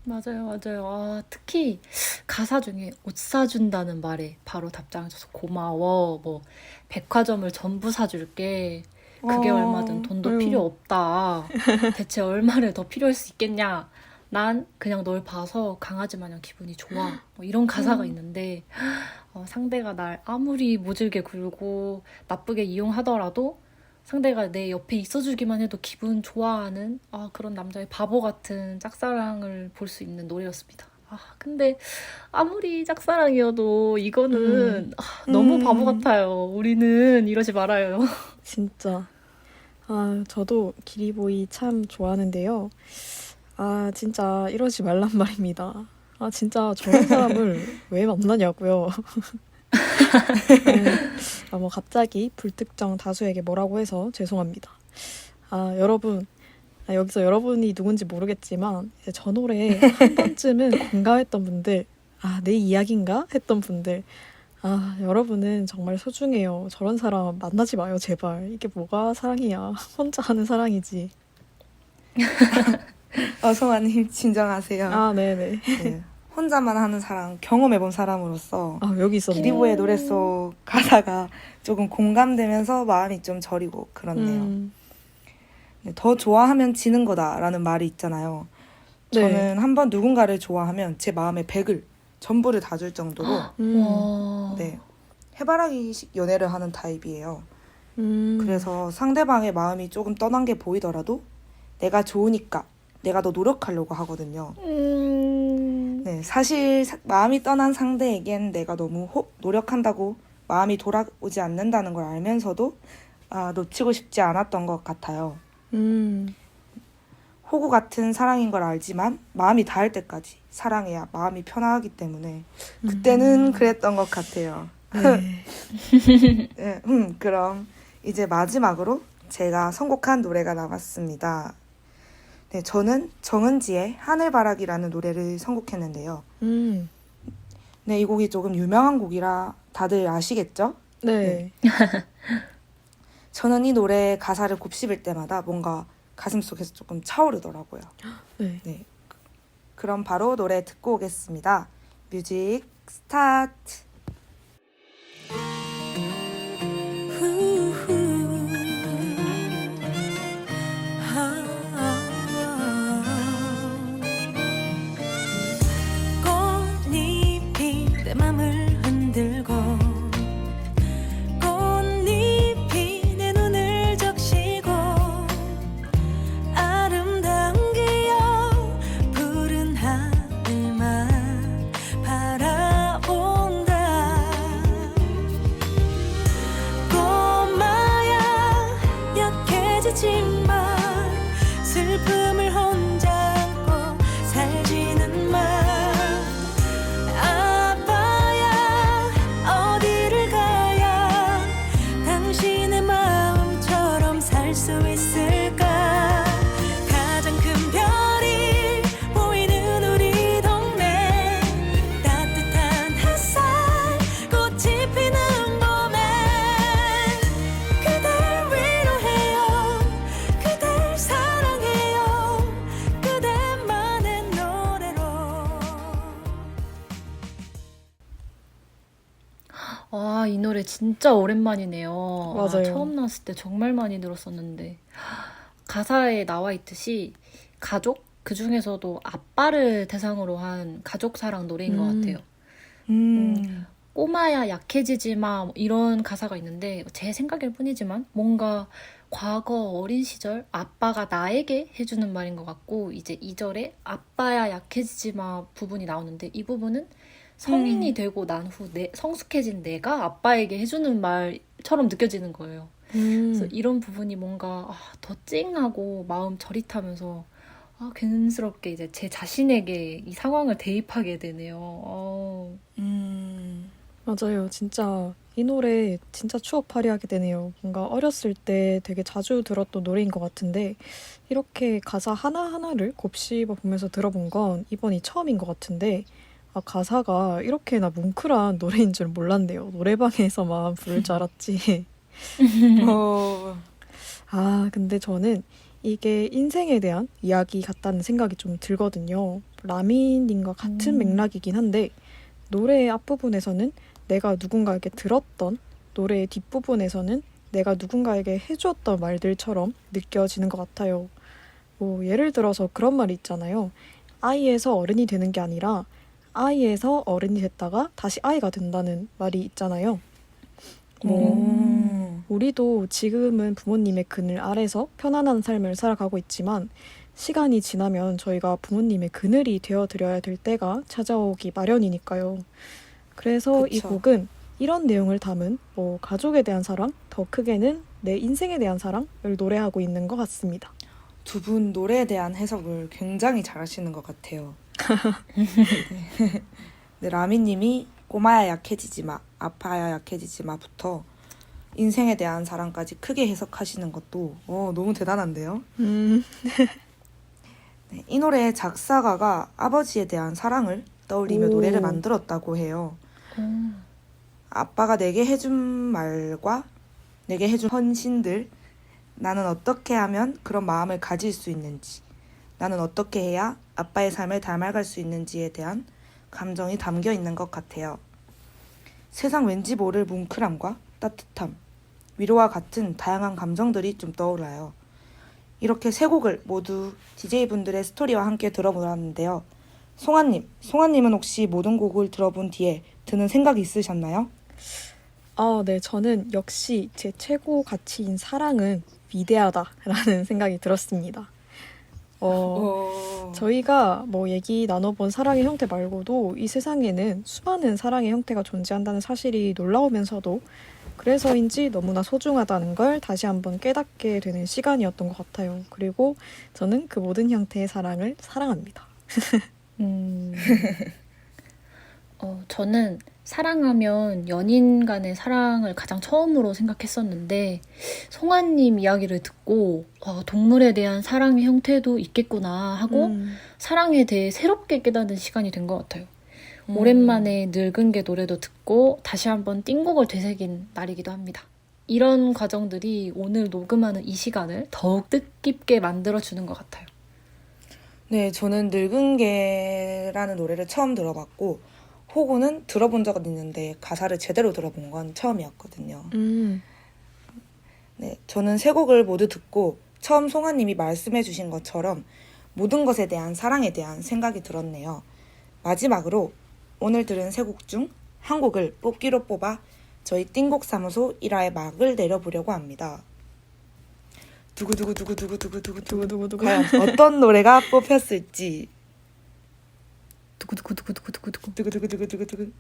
맞아요. 특히 가사 중에 옷 사준다는 말에 바로 답장해줘서 고마워. 뭐 백화점을 전부 사줄게. 그게 얼마든 돈도 필요 없다. 대체 얼마를 더 필요할 수 있겠냐. 난 그냥 널 봐서 강아지 마냥 기분이 좋아. 뭐 이런 가사가 있는데 상대가 날 아무리 모질게 굴고 나쁘게 이용하더라도 상대가 내 옆에 있어주기만 해도 기분 좋아하는 그런 남자의 바보 같은 짝사랑을 볼 수 있는 노래였습니다. 근데 아무리 짝사랑이어도 이거는 너무 바보 같아요. 우리는 이러지 말아요. 진짜. 저도 기리보이 참 좋아하는데요. 진짜 이러지 말란 말입니다. 진짜 저런 사람을 왜 만나냐고요. 뭐 갑자기 불특정 다수에게 뭐라고 해서 죄송합니다. 여러분, 여기서 여러분이 누군지 모르겠지만 이제 저 노래에 한 번쯤은 공감했던 분들, 내 이야기인가? 했던 분들, 여러분은 정말 소중해요. 저런 사람 만나지 마요, 제발. 이게 뭐가 사랑이야. 혼자 하는 사랑이지. 성아님 진정하세요. 네네. 네. 혼자만 하는 사람, 경험해본 사람으로서 아, 여기 있었네. 기리보의 노래 속 가사가 조금 공감되면서 마음이 좀 저리고 그렇네요. 네, 더 좋아하면 지는 거다라는 말이 있잖아요. 네. 저는 한번 누군가를 좋아하면 제 마음의 100을 전부를 다 줄 정도로 와. 네, 해바라기식 연애를 하는 타입이에요. 음. 그래서 상대방의 마음이 조금 떠난 게 보이더라도 내가 좋으니까 내가 더 노력하려고 하거든요. 네, 사실 마음이 떠난 상대에겐 내가 너무 노력한다고 마음이 돌아오지 않는다는 걸 알면서도 놓치고 싶지 않았던 것 같아요. 호구 같은 사랑인 걸 알지만 마음이 닿을 때까지 사랑해야 마음이 편하기 때문에 그때는 그랬던 것 같아요. 네. 네, 그럼 이제 마지막으로 제가 선곡한 노래가 남았습니다. 네, 저는 정은지의 하늘바라기라는 노래를 선곡했는데요. 네, 이 곡이 조금 유명한 곡이라 다들 아시겠죠? 네. 저는 이 노래 가사를 곱씹을 때마다 뭔가 가슴속에서 조금 차오르더라고요. 네. 네, 그럼 바로 노래 듣고 오겠습니다. 뮤직 스타트! 꽃잎이 내 맘을 흔들고 꽃잎이 내 눈을 적시고 아름다운 기억 푸른 하늘만 바라본다. 꼬마야 약해지지만 슬픔을 혼자 안고 살지는 마. 아빠야 어디를 가야 당신의 마음처럼 살 수 있을까. 가장 큰 별이 보이는 우리 동네 따뜻한 햇살 꽃이 피는 봄에 그댈 위로해요 그댈 사랑해요 그대만의 노래로. 아, 이 노래 진짜 오랜만이네요. 맞아요. 처음 나왔을 때 정말 많이 들었었는데. 가사에 나와 있듯이 가족? 그 중에서도 아빠를 대상으로 한 가족 사랑 노래인 것 같아요. 꼬마야 약해지지 마, 뭐 이런 가사가 있는데 제 생각일 뿐이지만 뭔가 과거 어린 시절 아빠가 나에게 해주는 말인 것 같고, 이제 2절에 아빠야 약해지지 마 부분이 나오는데 이 부분은 성인이 되고 난 후 성숙해진 내가 아빠에게 해주는 말처럼 느껴지는 거예요. 그래서 이런 부분이 뭔가 더 찡하고 마음 저릿하면서 괜스럽게 이제 제 자신에게 이 상황을 대입하게 되네요. 맞아요. 진짜 이 노래 진짜 추억팔이하게 되네요. 뭔가 어렸을 때 되게 자주 들었던 노래인 것 같은데 이렇게 가사 하나하나를 곱씹어 보면서 들어본 건 이번이 처음인 것 같은데 가사가 이렇게나 뭉클한 노래인 줄 몰랐네요. 노래방에서만 부를 줄 알았지. 근데 저는 이게 인생에 대한 이야기 같다는 생각이 좀 들거든요. 라민님과 같은 맥락이긴 한데 노래의 앞부분에서는 내가 누군가에게 들었던, 노래의 뒷부분에서는 내가 누군가에게 해주었던 말들처럼 느껴지는 것 같아요. 뭐 예를 들어서 그런 말이 있잖아요. 아이에서 어른이 되는 게 아니라 아이에서 어른이 됐다가 다시 아이가 된다는 말이 있잖아요. 우리도 지금은 부모님의 그늘 아래서 편안한 삶을 살아가고 있지만 시간이 지나면 저희가 부모님의 그늘이 되어드려야 될 때가 찾아오기 마련이니까요. 그래서 이 그쵸. 곡은 이런 내용을 담은 가족에 대한 사랑, 더 크게는 내 인생에 대한 사랑을 노래하고 있는 것 같습니다. 두 분 노래에 대한 해석을 굉장히 잘하시는 것 같아요. 네, 라미님이 꼬마야 약해지지 마, 아파야 약해지지 마부터 인생에 대한 사랑까지 크게 해석하시는 것도 너무 대단한데요. 네, 이 노래의 작사가가 아버지에 대한 사랑을 떠올리며 노래를 만들었다고 해요. 아빠가 내게 해준 말과 내게 해준 헌신들, 나는 어떻게 하면 그런 마음을 가질 수 있는지, 나는 어떻게 해야 아빠의 삶을 닮아갈 수 있는지에 대한 감정이 담겨 있는 것 같아요. 세상 왠지 모를 뭉클함과 따뜻함, 위로와 같은 다양한 감정들이 좀 떠올라요. 이렇게 세 곡을 모두 DJ분들의 스토리와 함께 들어보았는데요. 송아님은 혹시 모든 곡을 들어본 뒤에 드는 생각이 있으셨나요? 네, 저는 역시 제 최고 가치인 사랑은 위대하다라는 생각이 들었습니다. 저희가 뭐 얘기 나눠본 사랑의 형태 말고도 이 세상에는 수많은 사랑의 형태가 존재한다는 사실이 놀라우면서도 그래서인지 너무나 소중하다는 걸 다시 한번 깨닫게 되는 시간이었던 것 같아요. 그리고 저는 그 모든 형태의 사랑을 사랑합니다. 저는 사랑하면 연인 간의 사랑을 가장 처음으로 생각했었는데 송아님 이야기를 듣고 동물에 대한 사랑의 형태도 있겠구나 하고 사랑에 대해 새롭게 깨닫는 시간이 된 것 같아요. 오랜만에 늙은 개 노래도 듣고 다시 한번 띵곡을 되새긴 날이기도 합니다. 이런 과정들이 오늘 녹음하는 이 시간을 더욱 뜻깊게 만들어주는 것 같아요. 네, 저는 늙은 개라는 노래를 처음 들어봤고 호구는 들어본 적은 있는데 가사를 제대로 들어본 건 처음이었거든요. 네, 저는 세 곡을 모두 듣고 처음 송아님이 말씀해 주신 것처럼 모든 것에 대한 사랑에 대한 생각이 들었네요. 마지막으로 오늘 들은 세 곡 중 한 곡을 뽑기로 뽑아 저희 띵곡사무소 1화의 막을 내려보려고 합니다. 두구두구두구두구두구두구두구 과연 어떤 노래가 뽑혔을지. 두구두구두구두구두구.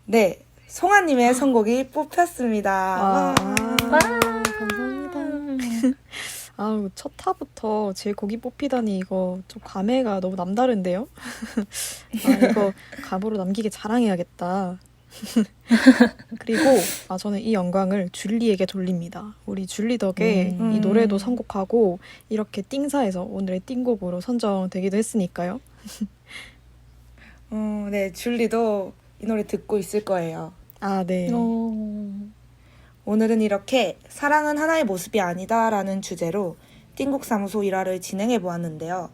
네, 송아님의 선곡이 뽑혔습니다. 감사합니다. 아우, 첫 타부터 제 곡이 뽑히다니 이거 좀 감회가 너무 남다른데요? 이거 감으로 남기게 자랑해야겠다. 그리고 저는 이 영광을 줄리에게 돌립니다. 우리 줄리 덕에 이 노래도 선곡하고 이렇게 띵사에서 오늘의 띵곡으로 선정되기도 했으니까요. 네, 줄리도 이 노래 듣고 있을 거예요. 네. 오늘은 이렇게 사랑은 하나의 모습이 아니다라는 주제로 띵곡사무소 1화를 진행해 보았는데요.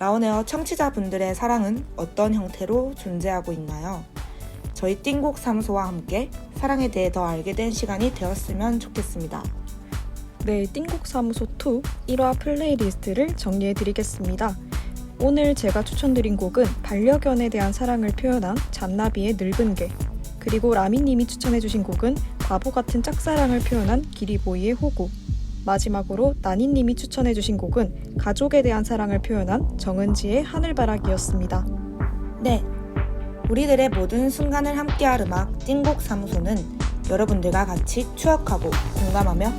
라온에어 청취자분들의 사랑은 어떤 형태로 존재하고 있나요? 저희 띵곡사무소와 함께 사랑에 대해 더 알게 된 시간이 되었으면 좋겠습니다. 네, 띵곡사무소 2 1화 플레이리스트를 정리해드리겠습니다. 오늘 제가 추천드린 곡은 반려견에 대한 사랑을 표현한 잔나비의 늙은 개, 그리고 라미님이 추천해주신 곡은 바보 같은 짝사랑을 표현한 기리보이의 호구, 마지막으로 나니님이 추천해주신 곡은 가족에 대한 사랑을 표현한 정은지의 하늘바라기였습니다. 네, 우리들의 모든 순간을 함께할 음악 띵곡사무소는 여러분들과 같이 추억하고 공감하며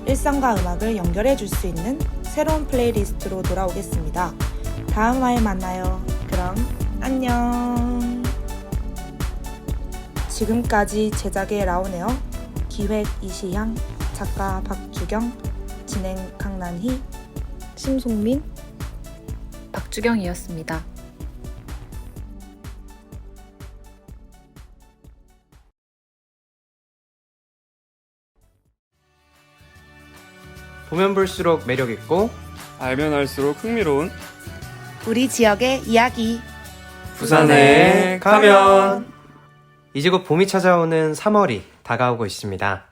일상과 음악을 연결해 줄 수 있는 새로운 플레이리스트로 돌아오겠습니다. 다음 화에 만나요. 그럼 안녕. 지금까지 제작의 라온에어, 기획 이시향, 작가 박주경, 진행 강난희, 심송민, 박주경이었습니다. 보면 볼수록 매력있고 알면 알수록 흥미로운 우리 지역의 이야기. 부산에 가면 이제 곧 봄이 찾아오는 3월이 다가오고 있습니다.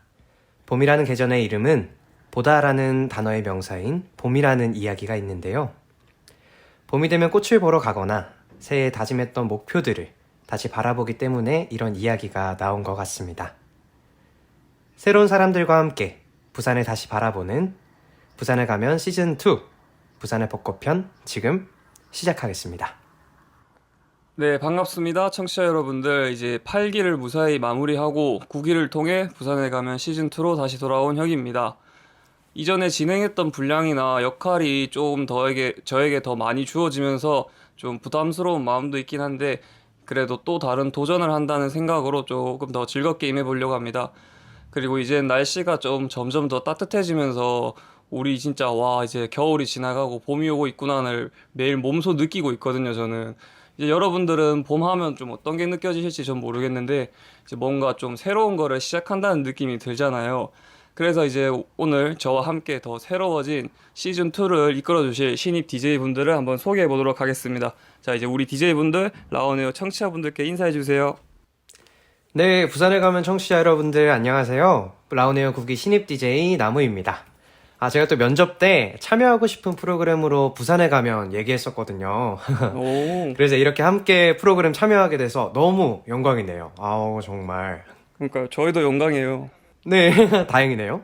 봄이라는 계절의 이름은 보다라는 단어의 명사인 봄이라는 이야기가 있는데요. 봄이 되면 꽃을 보러 가거나 새해 다짐했던 목표들을 다시 바라보기 때문에 이런 이야기가 나온 것 같습니다. 새로운 사람들과 함께 부산을 다시 바라보는 부산에 가면 시즌2 부산의 벚꽃편 지금 시작하겠습니다. 네, 반갑습니다. 청취자 여러분들, 이제 8기를 무사히 마무리하고 9기를 통해 부산에 가면 시즌2로 다시 돌아온 혁입니다. 이전에 진행했던 분량이나 역할이 좀 저에게 더 많이 주어지면서 좀 부담스러운 마음도 있긴 한데 그래도 또 다른 도전을 한다는 생각으로 조금 더 즐겁게 임해보려고 합니다. 그리고 이제 날씨가 좀 점점 더 따뜻해지면서 우리 진짜 이제 겨울이 지나가고 봄이 오고 있구나를 매일 몸소 느끼고 있거든요, 저는. 이제 여러분들은 봄 하면 좀 어떤 게 느껴지실지 전 모르겠는데 이제 뭔가 좀 새로운 거를 시작한다는 느낌이 들잖아요. 그래서 이제 오늘 저와 함께 더 새로워진 시즌2를 이끌어주실 신입 DJ분들을 한번 소개해보도록 하겠습니다. 자, 이제 우리 DJ분들, 라온에어 청취자분들께 인사해주세요. 네, 부산에 가면 청취자 여러분들 안녕하세요. 라온에어 국기 신입 DJ 나무입니다. 제가 또 면접 때 참여하고 싶은 프로그램으로 부산에 가면 얘기했었거든요. 오, 그래서 이렇게 함께 프로그램 참여하게 돼서 너무 영광이네요. 아우, 정말. 그러니까 저희도 영광이에요. 네, 다행이네요.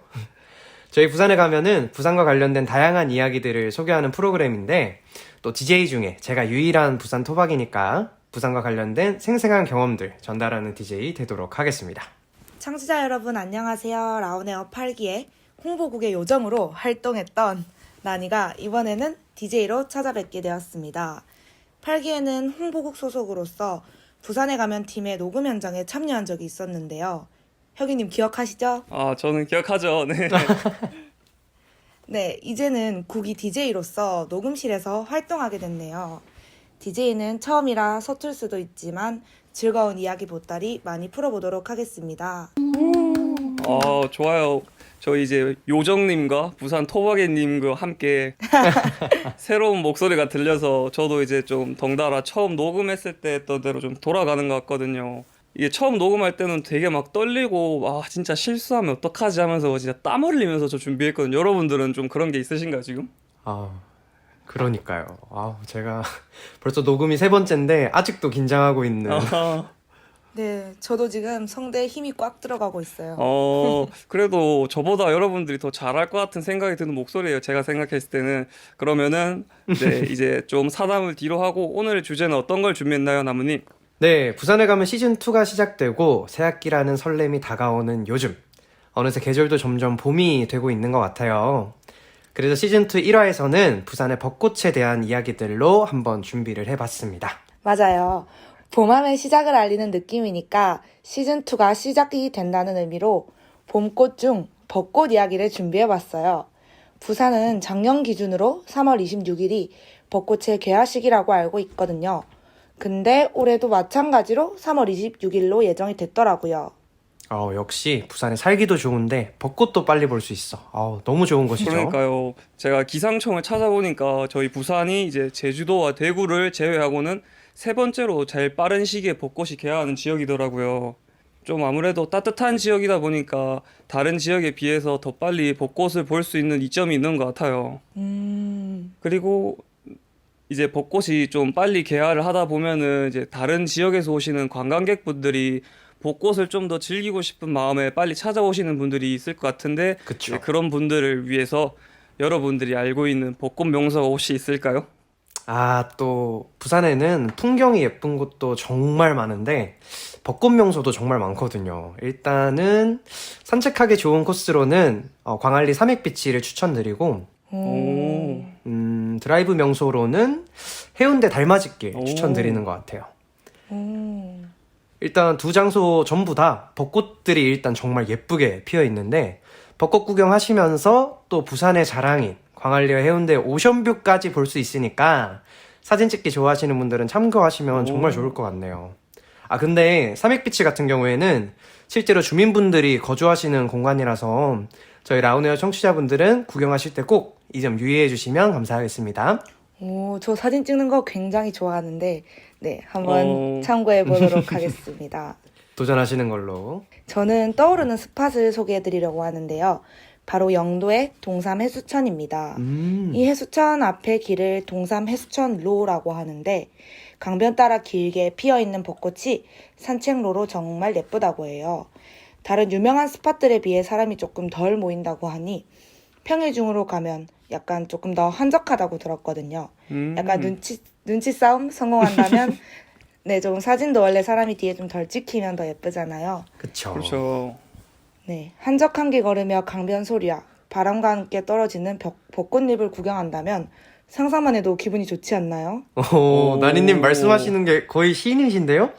저희 부산에 가면은 부산과 관련된 다양한 이야기들을 소개하는 프로그램인데, 또 DJ 중에 제가 유일한 부산 토박이니까 부산과 관련된 생생한 경험들 전달하는 DJ 되도록 하겠습니다. 청취자 여러분 안녕하세요. 라온에어 8기의 홍보국의 요정으로 활동했던 나니가 이번에는 DJ로 찾아뵙게 되었습니다. 8기에는 홍보국 소속으로서 부산에 가면 팀의 녹음 현장에 참여한 적이 있었는데요. 혁이님 기억하시죠? 저는 기억하죠. 네. 네, 이제는 국이 DJ로서 녹음실에서 활동하게 됐네요. DJ는 처음이라 서툴 수도 있지만 즐거운 이야기 보따리 많이 풀어보도록 하겠습니다. 좋아요. 저 이제 요정님과 부산 토박이님과 함께 새로운 목소리가 들려서 저도 이제 좀 덩달아 처음 녹음했을 때 했던 대로 좀 돌아가는 것 같거든요. 이게 처음 녹음할 때는 되게 막 떨리고 진짜 실수하면 어떡하지 하면서 진짜 땀 흘리면서 저 준비했거든요. 여러분들은 좀 그런 게 있으신가요 지금? 그러니까요. 제가 벌써 녹음이 3번째인데 아직도 긴장하고 있는. 네, 저도 지금 성대에 힘이 꽉 들어가고 있어요. 그래도 저보다 여러분들이 더 잘할 것 같은 생각이 드는 목소리예요. 제가 생각했을 때는. 그러면은 네, 이제 좀 사담을 뒤로 하고 오늘 주제는 어떤 걸 준비했나요, 나무님? 네, 부산에 가면 시즌2가 시작되고 새학기라는 설렘이 다가오는 요즘. 어느새 계절도 점점 봄이 되고 있는 것 같아요. 그래서 시즌2 1화에서는 부산의 벚꽃에 대한 이야기들로 한번 준비를 해봤습니다. 맞아요. 봄하면 시작을 알리는 느낌이니까 시즌2가 시작이 된다는 의미로 봄꽃 중 벚꽃 이야기를 준비해봤어요. 부산은 작년 기준으로 3월 26일이 벚꽃의 개화식이라고 알고 있거든요. 근데 올해도 마찬가지로 3월 26일로 예정이 됐더라고요. 역시 부산에 살기도 좋은데 벚꽃도 빨리 볼 수 있어. 너무 좋은 곳이죠. 그러니까요. 제가 기상청을 찾아보니까 저희 부산이 이제 제주도와 대구를 제외하고는 3번째로 제일 빠른 시기에 벚꽃이 개화하는 지역이더라고요. 좀 아무래도 따뜻한 지역이다 보니까 다른 지역에 비해서 더 빨리 벚꽃을 볼 수 있는 이점이 있는 것 같아요. 그리고 이제 벚꽃이 좀 빨리 개화를 하다 보면은 이제 다른 지역에서 오시는 관광객분들이 벚꽃을 좀 더 즐기고 싶은 마음에 빨리 찾아오시는 분들이 있을 것 같은데, 그쵸. 그런 분들을 위해서 여러분들이 알고 있는 벚꽃 명소가 혹시 있을까요? 또 부산에는 풍경이 예쁜 곳도 정말 많은데 벚꽃 명소도 정말 많거든요. 일단은 산책하기 좋은 코스로는 광안리 삼익비치를 추천드리고, 드라이브 명소로는 해운대 달맞이길 추천드리는 것 같아요. 일단 두 장소 전부 다 벚꽃들이 일단 정말 예쁘게 피어 있는데, 벚꽃 구경하시면서 또 부산의 자랑인 광안리와 해운대 오션뷰까지 볼 수 있으니까 사진 찍기 좋아하시는 분들은 참고하시면 정말 좋을 것 같네요. 근데 삼익비치 같은 경우에는 실제로 주민분들이 거주하시는 공간이라서 저희 라운웨어 청취자분들은 구경하실 때 꼭 이 점 유의해 주시면 감사하겠습니다. 저 사진 찍는 거 굉장히 좋아하는데 네, 한번 참고해 보도록 하겠습니다. 도전하시는 걸로. 저는 떠오르는 스팟을 소개해 드리려고 하는데요. 바로 영도의 동삼 해수천입니다. 이 해수천 앞에 길을 동삼 해수천로라고 하는데 강변 따라 길게 피어있는 벚꽃이 산책로로 정말 예쁘다고 해요. 다른 유명한 스팟들에 비해 사람이 조금 덜 모인다고 하니 평일 중으로 가면 약간 조금 더 한적하다고 들었거든요. 약간 눈치 싸움 성공한다면 네, 조금 사진도 원래 사람이 뒤에 좀 덜 찍히면 더 예쁘잖아요. 그렇죠. 네, 한적한 길 걸으며 강변 소리와 바람과 함께 떨어지는 벚꽃잎을 구경한다면 상상만 해도 기분이 좋지 않나요? 나니님 말씀하시는 게 거의 시인이신데요?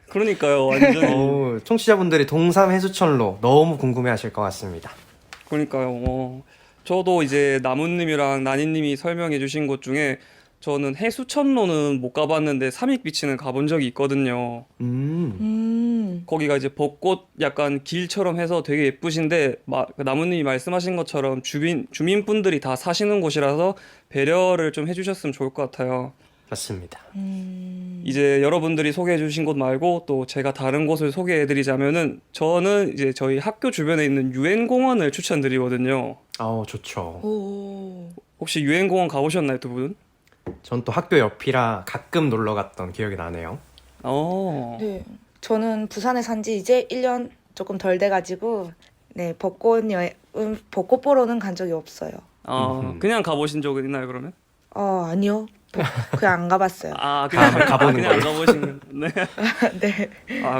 그러니까요, 완전히. 청취자분들이 동삼 해수천로 너무 궁금해하실 것 같습니다. 그러니까요. 저도 이제 나무님이랑 나니님이 설명해 주신 곳 중에 저는 해수천로는 못 가봤는데 삼익비치는 가본 적이 있거든요. 거기가 이제 벚꽃 약간 길처럼 해서 되게 예쁘신데 나무님이 말씀하신 것처럼 주민분들이 다 사시는 곳이라서 배려를 좀 해주셨으면 좋을 것 같아요. 맞습니다. 이제 여러분들이 소개해 주신 곳 말고 또 제가 다른 곳을 소개해 드리자면은 저는 이제 저희 학교 주변에 있는 유엔공원을 추천드리거든요. 좋죠. 오. 혹시 유엔공원 가보셨나요, 두 분? 전 또 학교 옆이라 가끔 놀러 갔던 기억이 나네요. 네. 저는 부산에 산 지 이제 1년 조금 덜 돼가지고, 네, 벚꽃 보러는 간 적이 없어요. 그냥 가보신 적은 있나요, 그러면? 아니요. 그냥 안 가봤어요. 그냥 가보는 그냥 안 거예요? 가보신. 네. 네.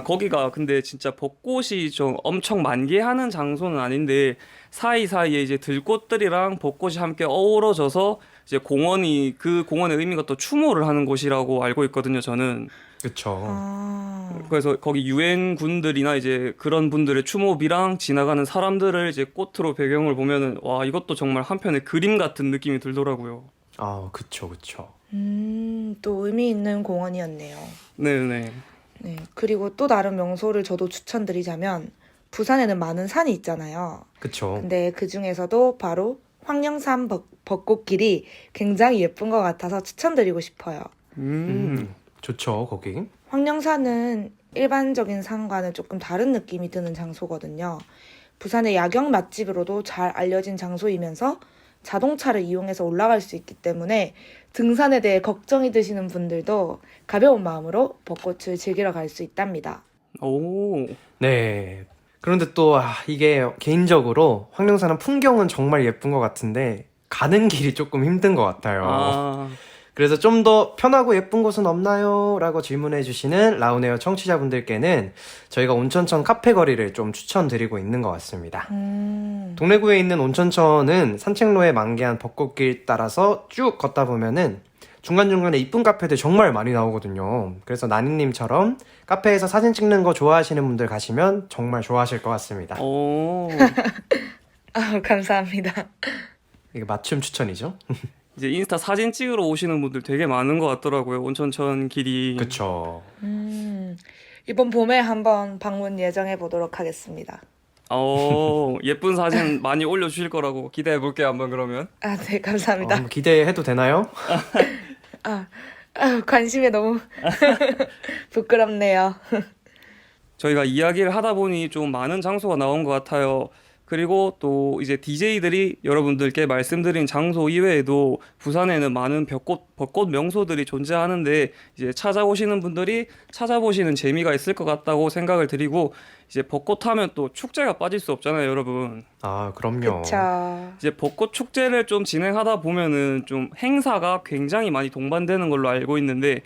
거기가 근데 진짜 벚꽃이 좀 엄청 만개하는 장소는 아닌데 사이사이에 이제 들꽃들이랑 벚꽃이 함께 어우러져서 이제 그 공원의 의미가 또 추모를 하는 곳이라고 알고 있거든요, 저는. 그쵸. 그래서 거기 유엔군들이나 이제 그런 분들의 추모비랑 지나가는 사람들을 이제 꽃으로 배경을 보면은 와, 이것도 정말 한편의 그림 같은 느낌이 들더라고요. 그쵸. 또 의미 있는 공원이었네요. 네네. 네. 그리고 또 다른 명소를 저도 추천드리자면, 부산에는 많은 산이 있잖아요. 그쵸. 근데 그 중에서도 바로 황령산 벚꽃길이 굉장히 예쁜 것 같아서 추천드리고 싶어요. 좋죠, 거기. 황령산은 일반적인 산과는 조금 다른 느낌이 드는 장소거든요. 부산의 야경 맛집으로도 잘 알려진 장소이면서 자동차를 이용해서 올라갈 수 있기 때문에 등산에 대해 걱정이 드시는 분들도 가벼운 마음으로 벚꽃을 즐기러 갈 수 있답니다. 오. 네. 그런데 또 이게 개인적으로 황령산은 풍경은 정말 예쁜 것 같은데 가는 길이 조금 힘든 것 같아요. 그래서 좀 더 편하고 예쁜 곳은 없나요? 라고 질문해 주시는 라운에어 청취자분들께는 저희가 온천천 카페 거리를 좀 추천드리고 있는 것 같습니다. 동래구에 있는 온천천은 산책로에 만개한 벚꽃길 따라서 쭉 걷다 보면은 중간중간에 이쁜 카페들 정말 많이 나오거든요. 그래서 나니님처럼 카페에서 사진 찍는 거 좋아하시는 분들 가시면 정말 좋아하실 것 같습니다. 오. 감사합니다. 이게 맞춤 추천이죠? 이제 인스타 사진 찍으러 오시는 분들 되게 많은 것 같더라고요. 온천천 길이. 그쵸. 이번 봄에 한번 방문 예정해 보도록 하겠습니다. 예쁜 사진 많이 올려주실 거라고 기대해 볼게요, 한번 그러면. 네, 감사합니다. 한번 기대해도 되나요? 관심이 너무 부끄럽네요. 저희가 이야기를 하다 보니 좀 많은 장소가 나온 것 같아요. 그리고 또 이제 DJ들이 여러분들께 말씀드린 장소 이외에도 부산에는 많은 벚꽃 명소들이 존재하는데 이제 찾아오시는 분들이 찾아보시는 재미가 있을 것 같다고 생각을 드리고 이제 벚꽃 하면 또 축제가 빠질 수 없잖아요, 여러분. 그럼요. 그쵸. 이제 벚꽃 축제를 좀 진행하다 보면은 좀 행사가 굉장히 많이 동반되는 걸로 알고 있는데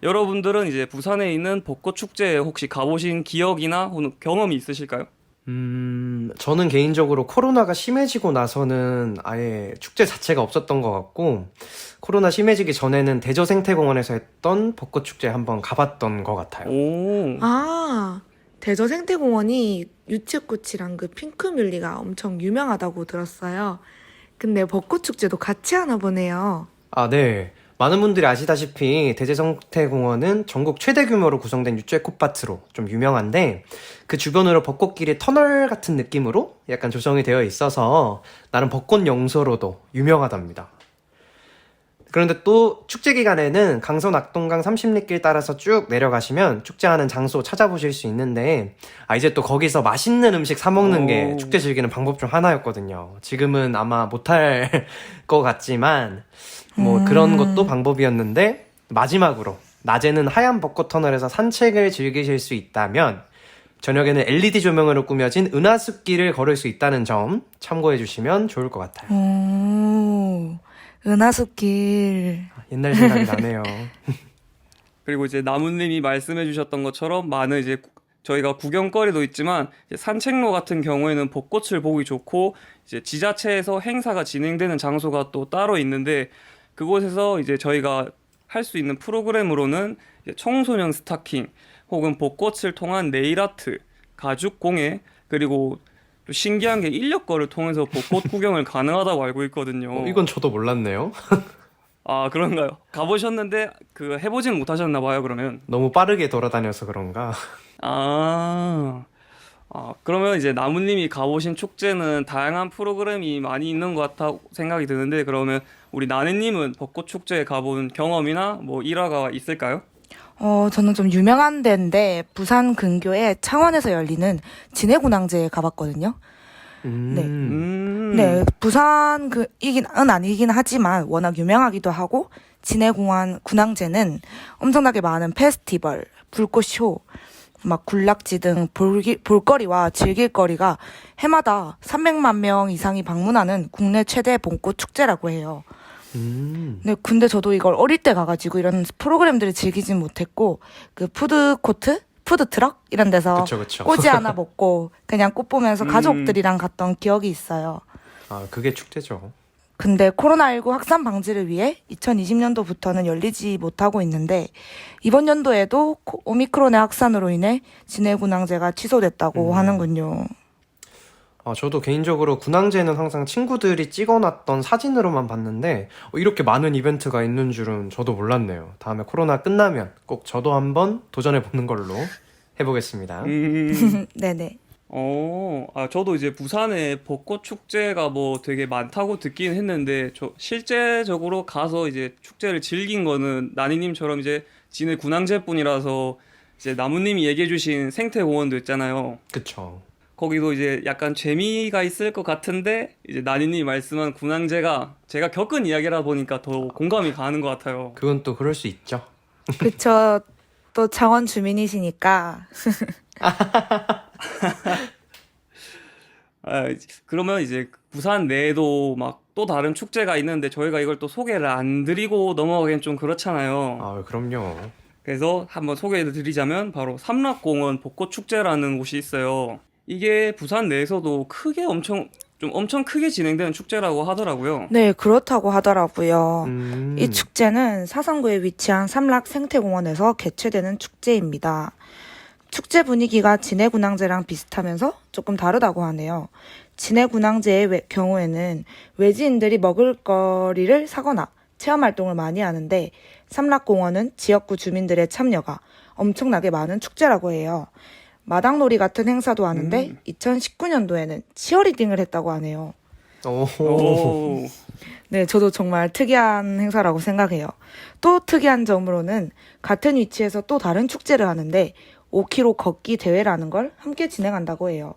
여러분들은 이제 부산에 있는 벚꽃 축제에 혹시 가보신 기억이나 혹은 경험이 있으실까요? 저는 개인적으로 코로나가 심해지고 나서는 아예 축제 자체가 없었던 것 같고, 코로나 심해지기 전에는 대저생태공원에서 했던 벚꽃 축제 한번 가봤던 것 같아요. 오. 대저생태공원이 유채꽃이랑 그 핑크뮬리가 엄청 유명하다고 들었어요. 근데 벚꽃축제도 같이 하나 보네요. 네. 많은 분들이 아시다시피 대제생태공원은 전국 최대 규모로 구성된 유채꽃밭으로 좀 유명한데 그 주변으로 벚꽃길이 터널 같은 느낌으로 약간 조성이 되어 있어서 나름 벚꽃 명소로도 유명하답니다. 그런데 또 축제 기간에는 강서 낙동강 30리길 따라서 쭉 내려가시면 축제하는 장소 찾아보실 수 있는데 이제 또 거기서 맛있는 음식 사 먹는 게 축제 즐기는 방법 중 하나였거든요. 지금은 아마 못할 것 같지만 그런 것도 방법이었는데 마지막으로 낮에는 하얀 벚꽃 터널에서 산책을 즐기실 수 있다면 저녁에는 LED 조명으로 꾸며진 은하숲길을 걸을 수 있다는 점 참고해 주시면 좋을 것 같아요. 은하숲길. 옛날 생각이 나네요. 그리고 이제 나무님이 말씀해 주셨던 것처럼 많은 이제 저희가 구경거리도 있지만 이제 산책로 같은 경우에는 벚꽃을 보기 좋고 이제 지자체에서 행사가 진행되는 장소가 또 따로 있는데 그곳에서 이제 저희가 할 수 있는 프로그램으로는 이제 청소년 스타킹 혹은 벚꽃을 통한 네일아트, 가죽 공예 그리고 또 신기한 게 인력거를 통해서 벚꽃 구경을 가능하다고 알고 있거든요. 이건 저도 몰랐네요. 아, 그런가요? 가보셨는데 그 해보진 못하셨나 봐요, 그러면. 너무 빠르게 돌아다녀서 그런가? 아, 그러면 이제 나무님이 가보신 축제는 다양한 프로그램이 많이 있는 것 같아 생각이 드는데, 그러면 우리 나니님은 벚꽃 축제에 가본 경험이나 뭐 일화가 있을까요? 저는 좀 유명한 데인데 부산 근교에 창원에서 열리는 진해군항제에 가봤거든요. 네, 부산 이긴 아니긴 하지만 워낙 유명하기도 하고 진해군항제는 엄청나게 많은 페스티벌, 불꽃쇼, 막 굴락지 등 볼거리와 즐길거리가 해마다 300만 명 이상이 방문하는 국내 최대 봄꽃 축제라고 해요. 네, 근데 저도 이걸 어릴 때 가가지고 이런 프로그램들을 즐기진 못했고 그 푸드코트? 푸드트럭? 이런 데서 그쵸. 꼬지 하나 먹고 그냥 꽃 보면서 가족들이랑 갔던 기억이 있어요. 아, 그게 축제죠. 근데 코로나19 확산 방지를 위해 2020년도부터는 열리지 못하고 있는데 이번 연도에도 오미크론의 확산으로 인해 진해군항제가 취소됐다고 하는군요. 저도 개인적으로 군항제는 항상 친구들이 찍어놨던 사진으로만 봤는데 이렇게 많은 이벤트가 있는 줄은 저도 몰랐네요. 다음에 코로나 끝나면 꼭 저도 한번 도전해보는 걸로 해보겠습니다. 네네. 저도 이제 부산에 벚꽃 축제가 뭐 되게 많다고 듣긴 했는데, 저 실제적으로 가서 이제 축제를 즐긴 거는 나니님처럼 이제 진해 군항제뿐이라서 이제 나무님이 얘기해주신 생태공원도 있잖아요. 그쵸. 거기도 이제 약간 재미가 있을 것 같은데, 이제 나니님이 말씀한 군항제가 제가 겪은 이야기라 보니까 더 공감이 가는 것 같아요. 그건 또 그럴 수 있죠. 그쵸. 또 창원 주민이시니까. 그러면 이제 부산 내에도 막 또 다른 축제가 있는데 저희가 이걸 또 소개를 안 드리고 넘어가기엔 좀 그렇잖아요. 그럼요. 그래서 한번 소개해 드리자면 바로 삼락공원 벚꽃축제라는 곳이 있어요. 이게 부산 내에서도 엄청 크게 진행되는 축제라고 하더라고요. 네, 그렇다고 하더라고요. 음. 이 축제는 사상구에 위치한 삼락 생태공원에서 개최되는 축제입니다. 축제 분위기가 진해군항제랑 비슷하면서 조금 다르다고 하네요. 진해군항제의 경우에는 외지인들이 먹을거리를 사거나 체험활동을 많이 하는데 삼락공원은 지역구 주민들의 참여가 엄청나게 많은 축제라고 해요. 마당놀이 같은 행사도 하는데 2019년도에는 치어리딩을 했다고 하네요. 오. 네, 저도 정말 특이한 행사라고 생각해요. 또 특이한 점으로는 같은 위치에서 또 다른 축제를 하는데 5km 걷기 대회라는 걸 함께 진행한다고 해요.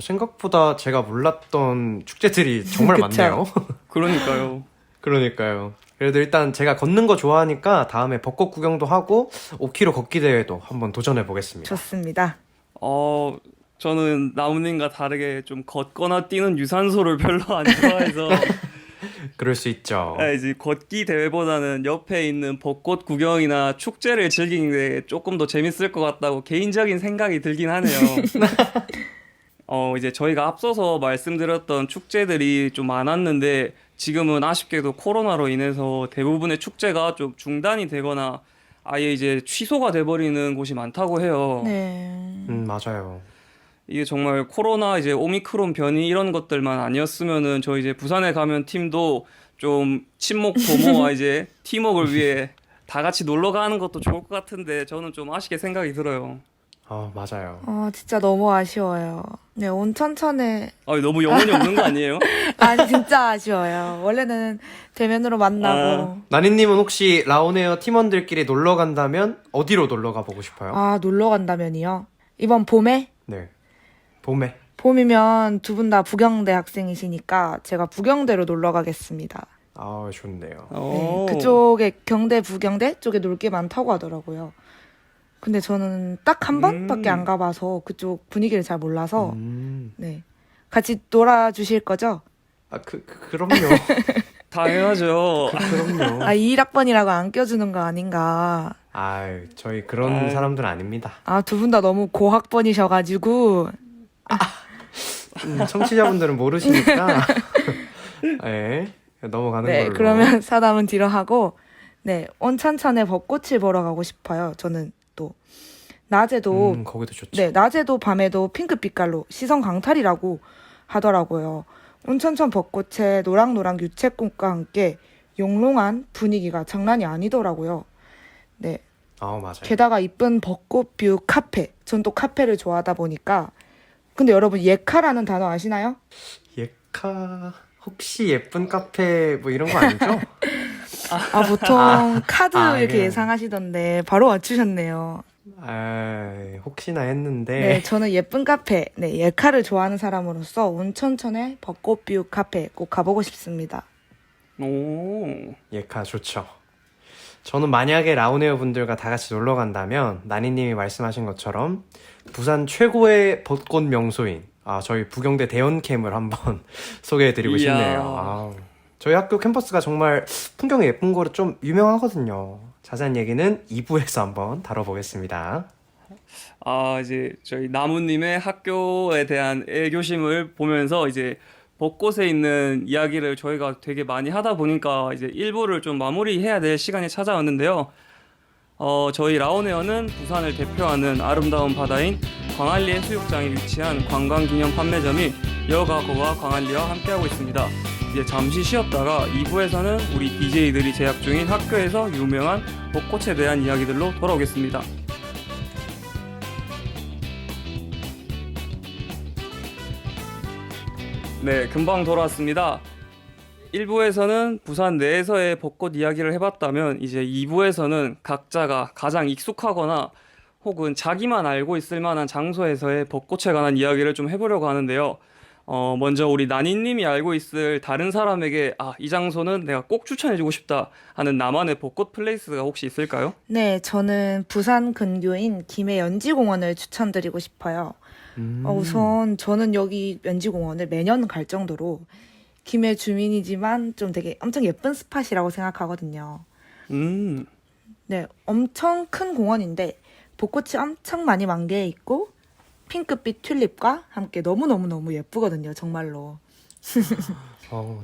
생각보다 제가 몰랐던 축제들이 정말 그쵸. 많네요. 그러니까요. 그러니까요. 그래도 일단 제가 걷는 거 좋아하니까 다음에 벚꽃 구경도 하고 5km 걷기 대회도 한번 도전해 보겠습니다. 좋습니다. 저는 나무님과 다르게 좀 걷거나 뛰는 유산소를 별로 안 좋아해서 그럴 수 있죠. 이제 걷기 대회보다는 옆에 있는 벚꽃 구경이나 축제를 즐기는 게 조금 더 재밌을 것 같다고 개인적인 생각이 들긴 하네요. 이제 저희가 앞서서 말씀드렸던 축제들이 좀 많았는데 지금은 아쉽게도 코로나로 인해서 대부분의 축제가 좀 중단이 되거나 아예 이제 취소가 돼버리는 곳이 많다고 해요. 네. 맞아요. 이게 정말 코로나 이제 오미크론 변이 이런 것들만 아니었으면은 저희 이제 부산에 가면 팀도 좀 친목 도모와 이제 팀워크를 위해 다 같이 놀러 가는 것도 좋을 것 같은데 저는 좀 아쉽게 생각이 들어요. 맞아요. 진짜 너무 아쉬워요. 네, 온천천에 너무 영혼이 없는 거 아니에요? 아니 진짜 아쉬워요. 원래는 대면으로 만나고 나니님은 혹시 라온에어 팀원들끼리 놀러 간다면 어디로 놀러 가보고 싶어요? 놀러 간다면이요. 이번 봄에? 네. 봄에. 봄이면 두 분 다 부경대 학생이시니까 제가 부경대로 놀러 가겠습니다. 좋네요. 네, 그쪽에 경대, 부경대 쪽에 놀 게 많다고 하더라고요. 근데 저는 딱 한 번밖에 안 가봐서 그쪽 분위기를 잘 몰라서 네, 같이 놀아주실 거죠? 그럼요. 당연하죠. 그럼요. 21학번이라고 안 껴주는 거 아닌가. 저희 그런 사람들 아닙니다. 두 분 다 너무 고학번이셔가지고 청취자분들은 모르시니까 네, 넘어가는 네, 걸로. 그러면 사담은 뒤로 하고 네, 온천천에 벚꽃을 보러 가고 싶어요. 저는 또 낮에도 거기도 좋죠. 네, 낮에도 밤에도 핑크빛깔로 시선 강탈이라고 하더라고요. 온천천 벚꽃에 노랑노랑 유채꽃과 함께 영롱한 분위기가 장난이 아니더라고요. 네. 맞아요. 게다가 이쁜 벚꽃뷰 카페. 전 또 카페를 좋아하다 보니까. 근데 여러분 예카라는 단어 아시나요? 예카 혹시 예쁜 카페 뭐 이런 거 아니죠? 보통 카드 이렇게 예. 예상하시던데 바로 맞추셨네요. 혹시나 했는데. 네, 저는 예쁜 카페, 네, 예카를 좋아하는 사람으로서 온천천의 벚꽃뷰 카페 꼭 가보고 싶습니다. 오. 예카 좋죠. 저는 만약에 라운웨어 분들과 다 같이 놀러 간다면 나니님이 말씀하신 것처럼 부산 최고의 벚꽃 명소인 저희 부경대 대연캠을 한번 소개해드리고 이야. 싶네요. 저희 학교 캠퍼스가 정말 풍경이 예쁜 거로 좀 유명하거든요. 자세한 얘기는 2부에서 한번 다뤄보겠습니다. 이제 저희 나무님의 학교에 대한 애교심을 보면서 이제 벚꽃에 있는 이야기를 저희가 되게 많이 하다 보니까 이제 1부를 좀 마무리해야 될 시간이 찾아왔는데요. 저희 라운웨어는 부산을 대표하는 아름다운 바다인 광안리 해수욕장에 위치한 관광기념 판매점인 여가거가 광안리와 함께하고 있습니다. 이제 잠시 쉬었다가 2부에서는 우리 DJ들이 제작 중인 학교에서 유명한 벚꽃에 대한 이야기들로 돌아오겠습니다. 네, 금방 돌아왔습니다. 1부에서는 부산 내에서의 벚꽃 이야기를 해봤다면 이제 2부에서는 각자가 가장 익숙하거나 혹은 자기만 알고 있을 만한 장소에서의 벚꽃에 관한 이야기를 좀 해보려고 하는데요. 먼저 우리 나니님이 알고 있을 다른 사람에게 이 장소는 내가 꼭 추천해주고 싶다 하는 나만의 벚꽃 플레이스가 혹시 있을까요? 네, 저는 부산 근교인 김해 연지공원을 추천드리고 싶어요. 우선 저는 여기 연지공원을 매년 갈 정도로 김해 주민이지만 좀 되게 엄청 예쁜 스팟이라고 생각하거든요. 네, 엄청 큰 공원인데 벚꽃이 엄청 많이 만개해 있고 핑크빛 튤립과 함께 너무너무너무 예쁘거든요, 정말로.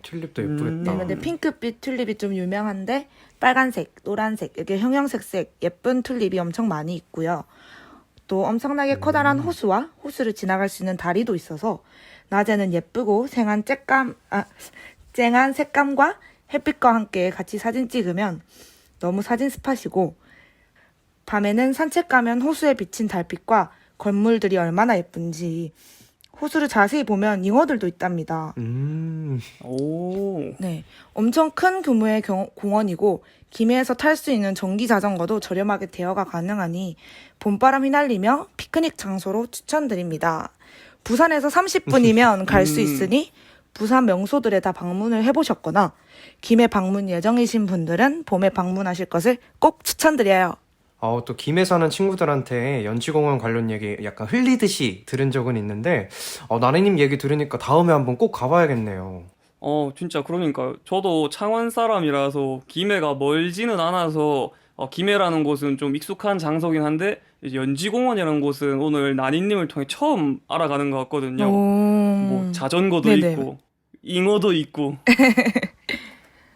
튤립도 예쁘겠다. 네, 근데 핑크빛 튤립이 좀 유명한데 빨간색, 노란색, 이렇게 형형색색 예쁜 튤립이 엄청 많이 있고요. 또 엄청나게 커다란 호수와 호수를 지나갈 수 있는 다리도 있어서 낮에는 예쁘고 쨍한 색감과 햇빛과 함께 같이 사진 찍으면 너무 사진 스팟이고, 밤에는 산책 가면 호수에 비친 달빛과 건물들이 얼마나 예쁜지 호수를 자세히 보면 잉어들도 있답니다. 오. 네, 엄청 큰 규모의 공원이고 김해에서 탈 수 있는 전기 자전거도 저렴하게 대여가 가능하니 봄바람 휘날리며 피크닉 장소로 추천드립니다. 부산에서 30분이면 갈 수 있으니 부산 명소들에 다 방문을 해보셨거나 김해 방문 예정이신 분들은 봄에 방문하실 것을 꼭 추천드려요. 또 김해 사는 친구들한테 연지공원 관련 얘기 약간 흘리듯이 들은 적은 있는데 나래님 얘기 들으니까 다음에 한번 꼭 가봐야겠네요. 진짜 그러니까요. 저도 창원 사람이라서 김해가 멀지는 않아서 김해라는 곳은 좀 익숙한 장소긴 한데 이제 연지공원이라는 곳은 오늘 나니님을 통해 처음 알아가는 것 같거든요. 뭐 자전거도 네네. 있고 잉어도 있고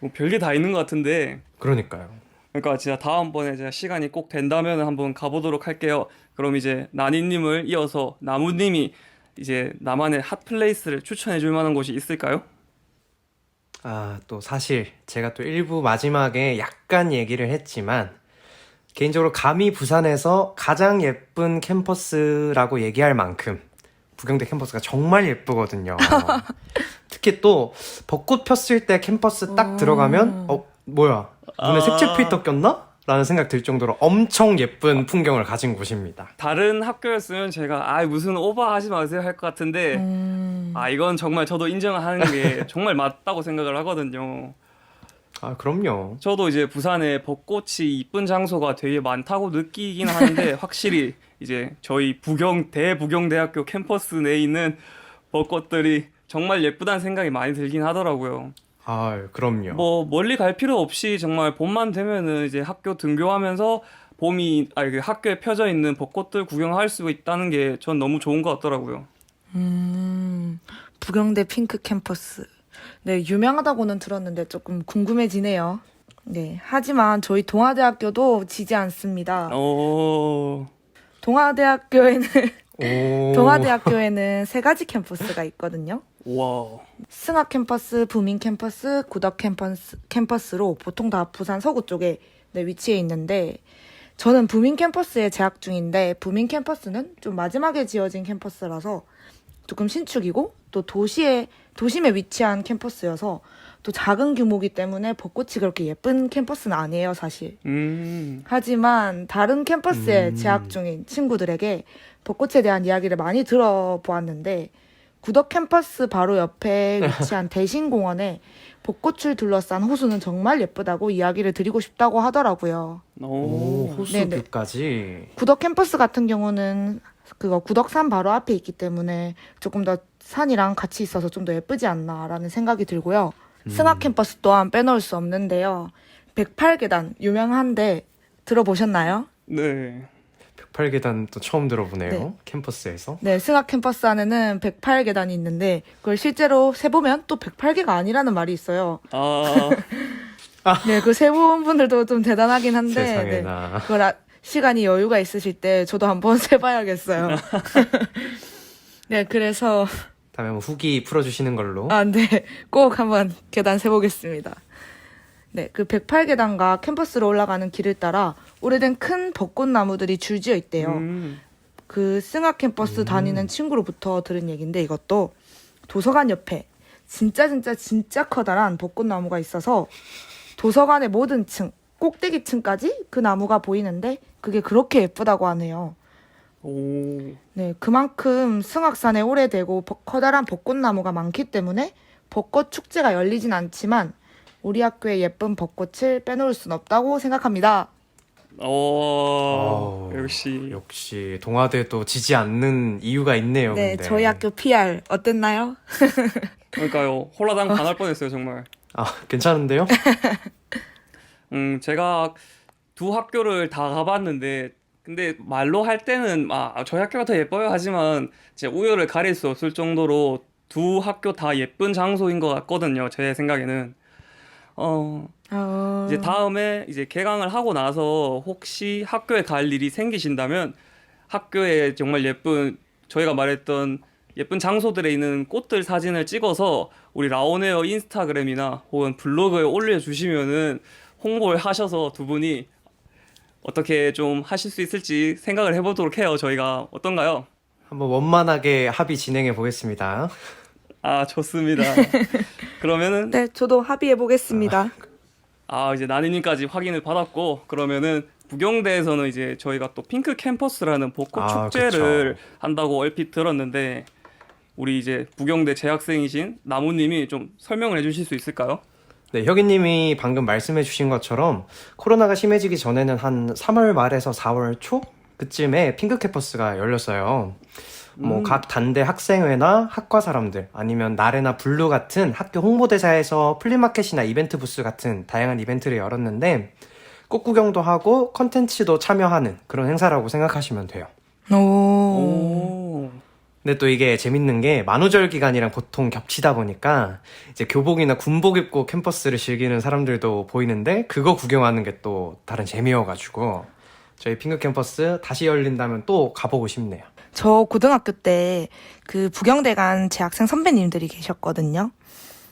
뭐 별게 다 있는 것 같은데, 그러니까요. 그러니까 진짜 다음번에 제가 시간이 꼭 된다면 한번 가보도록 할게요. 그럼 이제 나니님을 이어서 나무님이 이제 나만의 핫플레이스를 추천해 줄 만한 곳이 있을까요? 또 사실 제가 또 1부 마지막에 약간 얘기를 했지만 개인적으로 감히 부산에서 가장 예쁜 캠퍼스라고 얘기할 만큼 부경대 캠퍼스가 정말 예쁘거든요. 특히 또 벚꽃 폈을 때 캠퍼스 딱 들어가면 뭐야, 눈에 색채 필터 꼈나? 라는 생각 들 정도로 엄청 예쁜 풍경을 가진 곳입니다. 다른 학교였으면 제가 무슨 오버하지 마세요 할 것 같은데 이건 정말 저도 인정하는 게 정말 맞다고 생각을 하거든요. 그럼요. 저도 이제 부산에 벚꽃이 이쁜 장소가 되게 많다고 느끼긴 하는데 확실히 이제 저희 대부경대학교 캠퍼스 내에 있는 벚꽃들이 정말 예쁘다는 생각이 많이 들긴 하더라고요. 그럼요. 뭐 멀리 갈 필요 없이 정말 봄만 되면은 이제 학교 등교하면서 그 학교에 펴져 있는 벚꽃들 구경할 수 있다는 게 전 너무 좋은 것 같더라고요. 부경대 핑크 캠퍼스. 네, 유명하다고는 들었는데 조금 궁금해지네요. 네, 하지만 저희 동아대학교도 지지 않습니다. 동아대학교에는 세 가지 캠퍼스가 있거든요. 와. 승학 캠퍼스, 부민 캠퍼스, 구덕 캠퍼스로 보통 다 부산 서구 쪽에 네, 위치해 있는데 저는 부민 캠퍼스에 재학 중인데 부민 캠퍼스는 좀 마지막에 지어진 캠퍼스라서 조금 신축이고 또 도심에 위치한 캠퍼스여서 또 작은 규모이기 때문에 벚꽃이 그렇게 예쁜 캠퍼스는 아니에요, 사실. 하지만 다른 캠퍼스에 재학 중인 친구들에게 벚꽃에 대한 이야기를 많이 들어보았는데 구덕 캠퍼스 바로 옆에 위치한 대신공원에 벚꽃을 둘러싼 호수는 정말 예쁘다고 이야기를 드리고 싶다고 하더라고요. 오, 호수뷰까지. 구덕 캠퍼스 같은 경우는 그거 구덕산 바로 앞에 있기 때문에 조금 더 산이랑 같이 있어서 좀 더 예쁘지 않나라는 생각이 들고요. 승학 캠퍼스 또한 빼놓을 수 없는데요. 108계단 유명한데 들어보셨나요? 네. 108계단 또 처음 들어보네요. 네. 캠퍼스에서. 네, 승학 캠퍼스 안에는 108계단이 있는데 그걸 실제로 세보면 또 108개가 아니라는 말이 있어요. 아, 네, 그 세본 분들도 좀 대단하긴 한데 네, 세상에나. 그걸 시간이 여유가 있으실 때 저도 한번 세봐야겠어요. 네, 그래서 다음에 한번 후기 풀어주시는 걸로. 네, 꼭 한번 계단 세보겠습니다. 네, 그 108계단과 캠퍼스로 올라가는 길을 따라 오래된 큰 벚꽃나무들이 줄지어 있대요. 그 승학 캠퍼스 다니는 친구로부터 들은 얘기인데 이것도 도서관 옆에 진짜 커다란 벚꽃나무가 있어서 도서관의 모든 층, 꼭대기층까지 그 나무가 보이는데 그게 그렇게 예쁘다고 하네요. 오. 네, 그만큼 승학산에 오래되고 커다란 벚꽃나무가 많기 때문에 벚꽃 축제가 열리진 않지만 우리 학교의 예쁜 벚꽃을 빼놓을 순 없다고 생각합니다. 역시 동아대도 지지 않는 이유가 있네요. 네, 근데. 저희 학교 PR 어땠나요? 그러니까요. 홀라당 반할 뻔했어요, 정말. 아, 괜찮은데요? 제가 두 학교를 다 가봤는데, 근데 말로 할 때는 저희 학교가 더 예뻐요 하지만 제 우열을 가릴 수 없을 정도로 두 학교 다 예쁜 장소인 것 같거든요. 제 생각에는. 이제 다음에 이제 개강을 하고 나서 혹시 학교에 갈 일이 생기신다면 학교에 정말 예쁜 저희가 말했던 예쁜 장소들에 있는 꽃들 사진을 찍어서 우리 라온에어 인스타그램이나 혹은 블로그에 올려주시면은 홍보를 하셔서 두 분이 어떻게 좀 하실 수 있을지 생각을 해보도록 해요. 저희가 어떤가요? 한번 원만하게 합의 진행해 보겠습니다. 아, 좋습니다. 그러면은 네, 저도 합의해 보겠습니다. 이제 나니님까지 확인을 받았고 그러면은 부경대에서는 이제 저희가 또 핑크 캠퍼스라는 벚꽃 축제를 그쵸. 한다고 얼핏 들었는데 우리 이제 부경대 재학생이신 나무님이 좀 설명을 해주실 수 있을까요? 네, 혁이님이 방금 말씀해 주신 것처럼 코로나가 심해지기 전에는 한 3월 말에서 4월 초? 그쯤에 핑크 캠퍼스가 열렸어요. 뭐 각 단대 학생회나 학과 사람들 아니면 나래나 블루 같은 학교 홍보대사에서 플리마켓이나 이벤트 부스 같은 다양한 이벤트를 열었는데 꽃 구경도 하고 컨텐츠도 참여하는 그런 행사라고 생각하시면 돼요. 오. 근데 또 이게 재밌는 게 만우절 기간이랑 보통 겹치다 보니까 이제 교복이나 군복 입고 캠퍼스를 즐기는 사람들도 보이는데 그거 구경하는 게 또 다른 재미여가지고 저희 핑크 캠퍼스 다시 열린다면 또 가보고 싶네요. 저 고등학교 때 그 부경대 간 재학생 선배님들이 계셨거든요.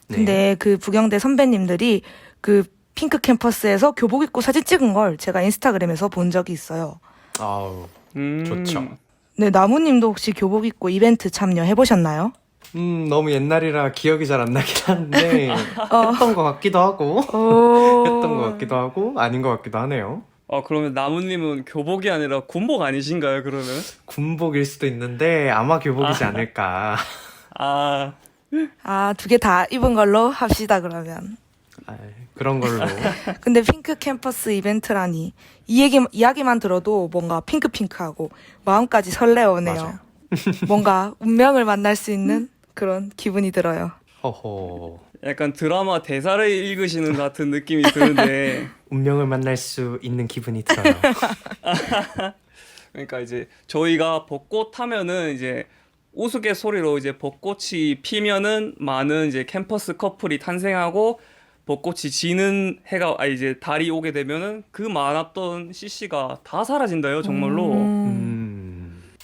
근데 그 부경대 선배님들이 그 핑크 캠퍼스에서 교복 입고 사진 찍은 걸 제가 인스타그램에서 본 적이 있어요. 아우, 좋죠. 네, 나무님도 혹시 교복 입고 이벤트 참여해 보셨나요? 너무 옛날이라 기억이 잘 안 나긴 한데 했던 것 같기도 하고 했던 것 같기도 하고 아닌 것 같기도 하네요. 그러면 나무님은 교복이 아니라 군복 아니신가요, 그러면? 군복일 수도 있는데 아마 교복이지 않을까. 두 개 다 입은 걸로 합시다, 그러면. 그런 걸로. 근데 핑크 캠퍼스 이벤트라니 이야기만 들어도 뭔가 핑크핑크하고 마음까지 설레어오네요. 맞아요. 뭔가 운명을 만날 수 있는 그런 기분이 들어요. 허허. 약간 드라마 대사를 읽으시는 것 같은 느낌이 드는데 운명을 만날 수 있는 기분이 들어요. 그러니까 이제 저희가 벚꽃 하면은 이제 우스갯소리로 이제 벚꽃이 피면은 많은 이제 캠퍼스 커플이 탄생하고 벚꽃이 지는 해가 이제 달이 오게 되면은 그 많았던 CC가 다 사라진다요, 정말로.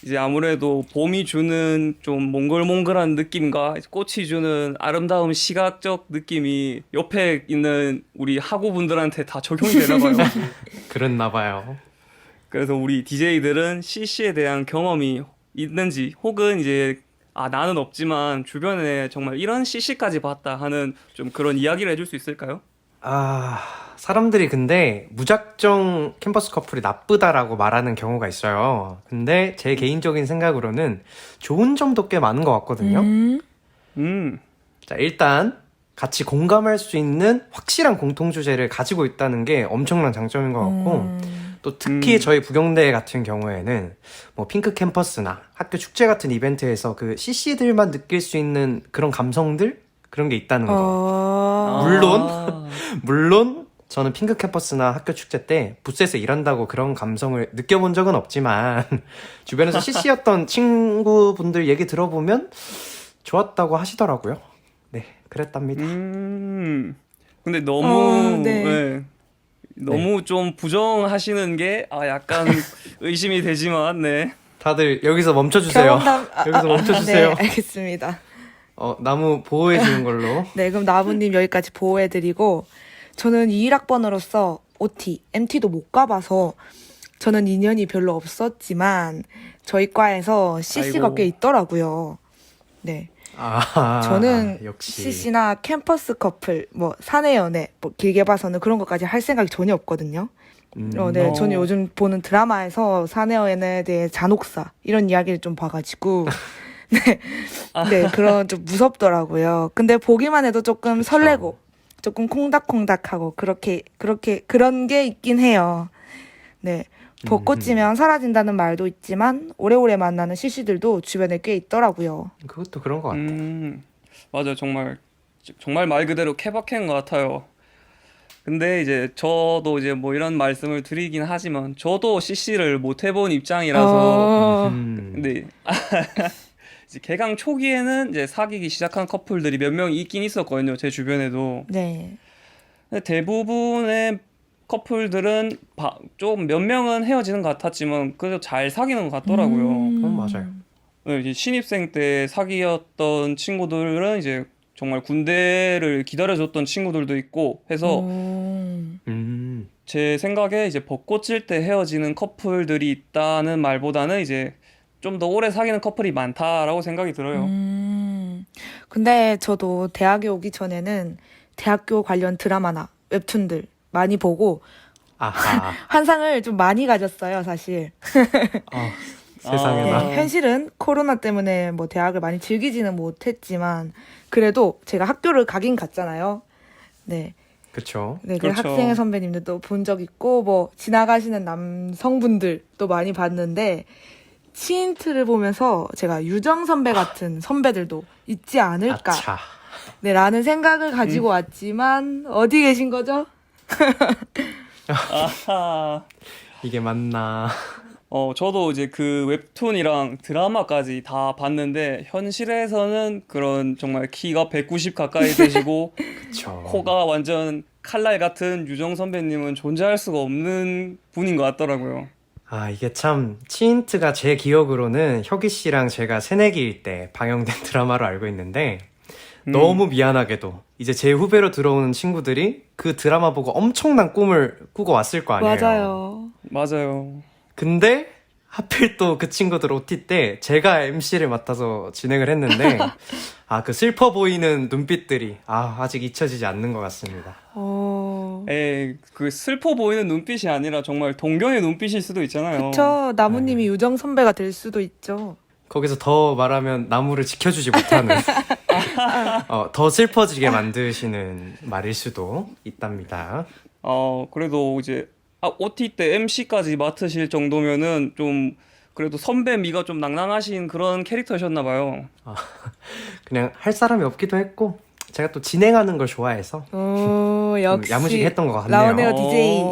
이제 아무래도 봄이 주는 좀 몽글몽글한 느낌과 꽃이 주는 아름다운 시각적 느낌이 옆에 있는 우리 학우분들한테 다 적용이 되나 봐요. 그랬나 봐요. 그래서 우리 DJ들은 CC에 대한 경험이 있는지 혹은 이제 나는 없지만 주변에 정말 이런 CC까지 봤다 하는 좀 그런 이야기를 해줄 수 있을까요? 사람들이 근데 무작정 캠퍼스 커플이 나쁘다라고 말하는 경우가 있어요. 근데 제 개인적인 생각으로는 좋은 점도 꽤 많은 것 같거든요. 자, 일단 같이 공감할 수 있는 확실한 공통 주제를 가지고 있다는 게 엄청난 장점인 것 같고, 또 특히 저희 부경대 같은 경우에는 뭐 핑크 캠퍼스나 학교 축제 같은 이벤트에서 그 CC들만 느낄 수 있는 그런 감성들? 그런 게 있다는 거. 물론 저는 핑크 캠퍼스나 학교 축제 때 부스에서 일한다고 그런 감성을 느껴본 적은 없지만 주변에서 CC였던 친구분들 얘기 들어보면 좋았다고 하시더라고요. 네, 그랬답니다. 근데 너무 네. 네. 너무 좀 부정하시는 게 약간 의심이 되지만 네. 다들 여기서 멈춰주세요. 여기서 멈춰주세요. 네, 알겠습니다. 나무 보호해주는 걸로. 네, 그럼 나무님 여기까지 보호해드리고, 저는 21학번으로서 OT, MT도 못 가봐서 저는 인연이 별로 없었지만 저희 과에서 CC가 아이고. 꽤 있더라고요. 네. 저는 역시. CC나 캠퍼스 커플, 뭐 사내 연애, 뭐 길게 봐서는 그런 것까지 할 생각이 전혀 없거든요. 네, 저는 요즘 보는 드라마에서 사내 연애에 대해 잔혹사 이런 이야기를 좀 봐가지고 네, 그런 좀 무섭더라고요. 근데 보기만 해도 조금 설레고 조금 콩닥콩닥하고 그런 게 있긴 해요. 네. 벚꽃이면 사라진다는 말도 있지만 오래오래 만나는 CC들도 주변에 꽤 있더라고요. 그것도 그런 것 같아. 맞아요. 정말 말 그대로 케바케인 것 같아요. 근데 이제 저도 이제 뭐 이런 말씀을 드리긴 하지만 저도 CC를 못 해본 입장이라서 근데 이제 개강 초기에는 이제 사귀기 시작한 커플들이 몇 명 있긴 있었거든요. 제 주변에도. 네. 근데 대부분의 커플들은 좀 몇 명은 헤어지는 것 같았지만 그래도 잘 사귀는 것 같더라고요. 그건 맞아요. 네, 이제 신입생 때 사귀었던 친구들은 이제 정말 군대를 기다려줬던 친구들도 있고 해서 제 생각에 이제 벚꽃 질 때 헤어지는 커플들이 있다는 말보다는 이제 좀 더 오래 사귀는 커플이 많다라고 생각이 들어요. 근데 저도 대학에 오기 전에는 대학교 관련 드라마나 웹툰들 많이 보고 아하. 환상을 좀 많이 가졌어요, 사실. 세상에나. 네, 현실은 코로나 때문에 뭐 대학을 많이 즐기지는 못했지만 그래도 제가 학교를 가긴 갔잖아요. 네. 그쵸. 네, 그 그렇죠. 학생회 선배님들도 본 적 있고 뭐 지나가시는 남성분들도 많이 봤는데 치인트를 보면서 제가 유정 선배 같은 선배들도 있지 않을까 아차. 네, 라는 생각을 가지고 왔지만 어디 계신 거죠? 아하. 이게 맞나. 저도 이제 그 웹툰이랑 드라마까지 다 봤는데 현실에서는 그런 정말 키가 190 가까이 되시고 그쵸. 코가 완전 칼날 같은 유정 선배님은 존재할 수가 없는 분인 것 같더라고요. 이게 참 치인트가 제 기억으로는 혁이 씨랑 제가 새내기일 때 방영된 드라마로 알고 있는데 너무 미안하게도 이제 제 후배로 들어오는 친구들이 그 드라마 보고 엄청난 꿈을 꾸고 왔을 거 아니에요. 맞아요. 맞아요. 근데 하필 또 그 친구들 OT 때 제가 MC를 맡아서 진행을 했는데 그 슬퍼 보이는 눈빛들이 아직 잊혀지지 않는 것 같습니다. 그 슬퍼 보이는 눈빛이 아니라 정말 동경의 눈빛일 수도 있잖아요. 그쵸. 나무님이 유정 선배가 될 수도 있죠. 거기서 더 말하면 나무를 지켜주지 못하는 더 슬퍼지게 만드시는 말일 수도 있답니다. 그래도 이제 OT 때 MC까지 맡으실 정도면은 좀 그래도 선배 미가 좀 낭낭하신 그런 캐릭터셨나 봐요. 그냥 할 사람이 없기도 했고 제가 또 진행하는 걸 좋아해서 역시 야무지게 했던 것 같네요. 라오네오 DJ.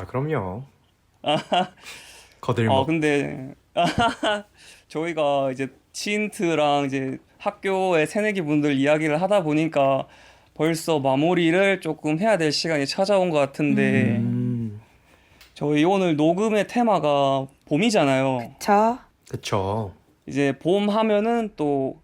그럼요. 거들먹. 근데 저희가 이제 치인트랑 이제 학교의 새내기 분들 이야기를 하다 보니까 벌써 마무리를 조금 해야 될 시간이 찾아온 것 같은데 저희 오늘 녹음의 테마가 봄이잖아요. 저 그쵸. 이제 봄 하면은 또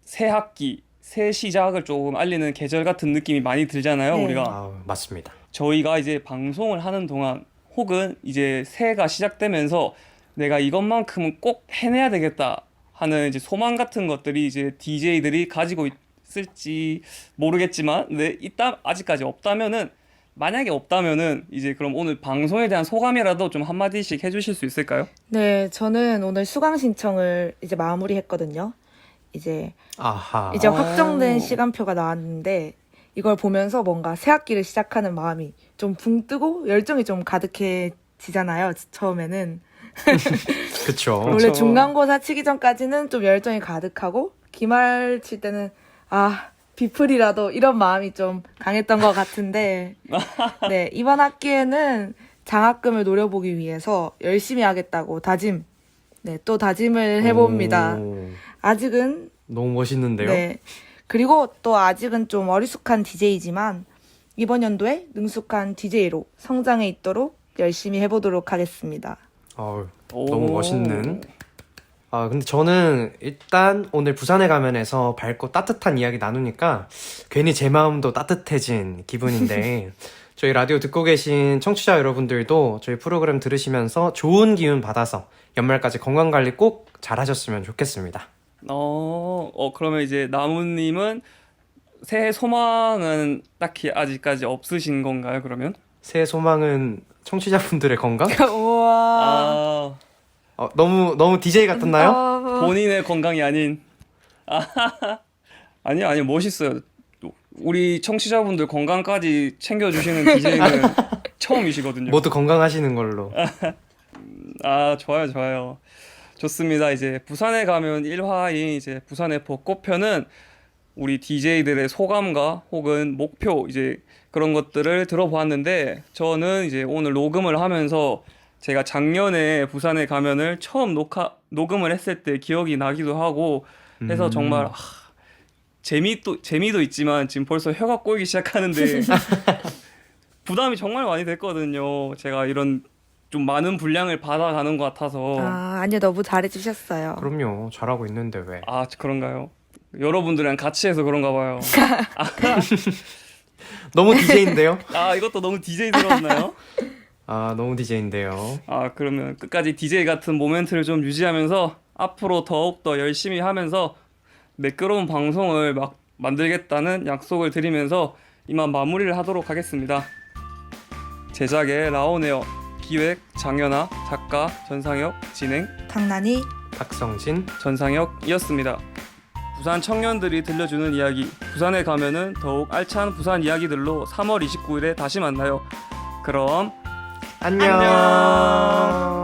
새 학기, 새 시작을 조금 알리는 계절 같은 느낌이 많이 들잖아요, 네. 우리가. 아, 맞습니다. 저희가 이제 방송을 하는 동안 혹은 이제 새해가 시작되면서 내가 이것만큼은 꼭 해내야 되겠다 하는 이제 소망 같은 것들이 이제 DJ들이 가지고 있을지 모르겠지만, 네, 아직까지 없다면은, 만약에 없다면은 이제 그럼 오늘 방송에 대한 소감이라도 좀 한마디씩 해주실 수 있을까요? 네, 저는 오늘 수강 신청을 이제 마무리했거든요. 이제 아하. 확정된 시간표가 나왔는데 이걸 보면서 뭔가 새 학기를 시작하는 마음이 좀 붕 뜨고 열정이 좀 가득해지잖아요. 처음에는. 그쵸. 원래 그렇죠. 중간고사 치기 전까지는 좀 열정이 가득하고 기말 칠 때는 비플이라도 이런 마음이 좀 강했던 것 같은데 네, 이번 학기에는 장학금을 노려보기 위해서 열심히 하겠다고 또 다짐을 해봅니다. 오, 아직은 너무 멋있는데요? 네. 그리고 또 아직은 좀 어리숙한 DJ지만 이번 연도에 능숙한 DJ로 성장해 있도록 열심히 해보도록 하겠습니다. 너무 멋있는. 근데 저는 일단 오늘 부산에 가면에서 밝고 따뜻한 이야기 나누니까 괜히 제 마음도 따뜻해진 기분인데 저희 라디오 듣고 계신 청취자 여러분들도 저희 프로그램 들으시면서 좋은 기운 받아서 연말까지 건강관리 꼭 잘하셨으면 좋겠습니다. 그러면 이제 나무님은 새해 소망은 딱히 아직까지 없으신 건가요, 그러면? 새해 소망은 청취자분들의 건강? 우와. 너무 DJ 같았나요? 본인의 건강이 아닌. 아니요, 멋있어요. 우리 청취자분들 건강까지 챙겨주시는 DJ는 처음이시거든요. 모두 건강하시는 걸로. 좋아요. 좋습니다. 이제 부산에 가면 1화인 이제 부산의 벚꽃편은 우리 DJ들의 소감과 혹은 목표 이제 그런 것들을 들어보았는데 저는 이제 오늘 녹음을 하면서 제가 작년에 부산에 가면을 처음 녹음을 했을 때 기억이 나기도 하고 해서 정말 재미도 있지만 지금 벌써 혀가 꼬이기 시작하는데 부담이 정말 많이 됐거든요. 제가 이런 좀 많은 분량을 받아가는 것 같아서. 아니요, 너무 잘해주셨어요. 그럼요. 잘하고 있는데 왜. 그런가요? 여러분들이랑 같이 해서 그런가 봐요. 너무 DJ인데요? 이것도 너무 DJ스러웠나요? 너무 DJ인데요. 그러면 끝까지 DJ 같은 모멘트를 좀 유지하면서 앞으로 더욱더 열심히 하면서 매끄러운 방송을 만들겠다는 약속을 드리면서 이만 마무리를 하도록 하겠습니다. 제작의 라온에어, 기획 장연아, 작가 전상혁, 진행 장난이 박성진, 전상혁이었습니다. 부산 청년들이 들려주는 이야기, 부산에 가면은 더욱 알찬 부산 이야기들로 3월 29일에 다시 만나요. 그럼 안녕.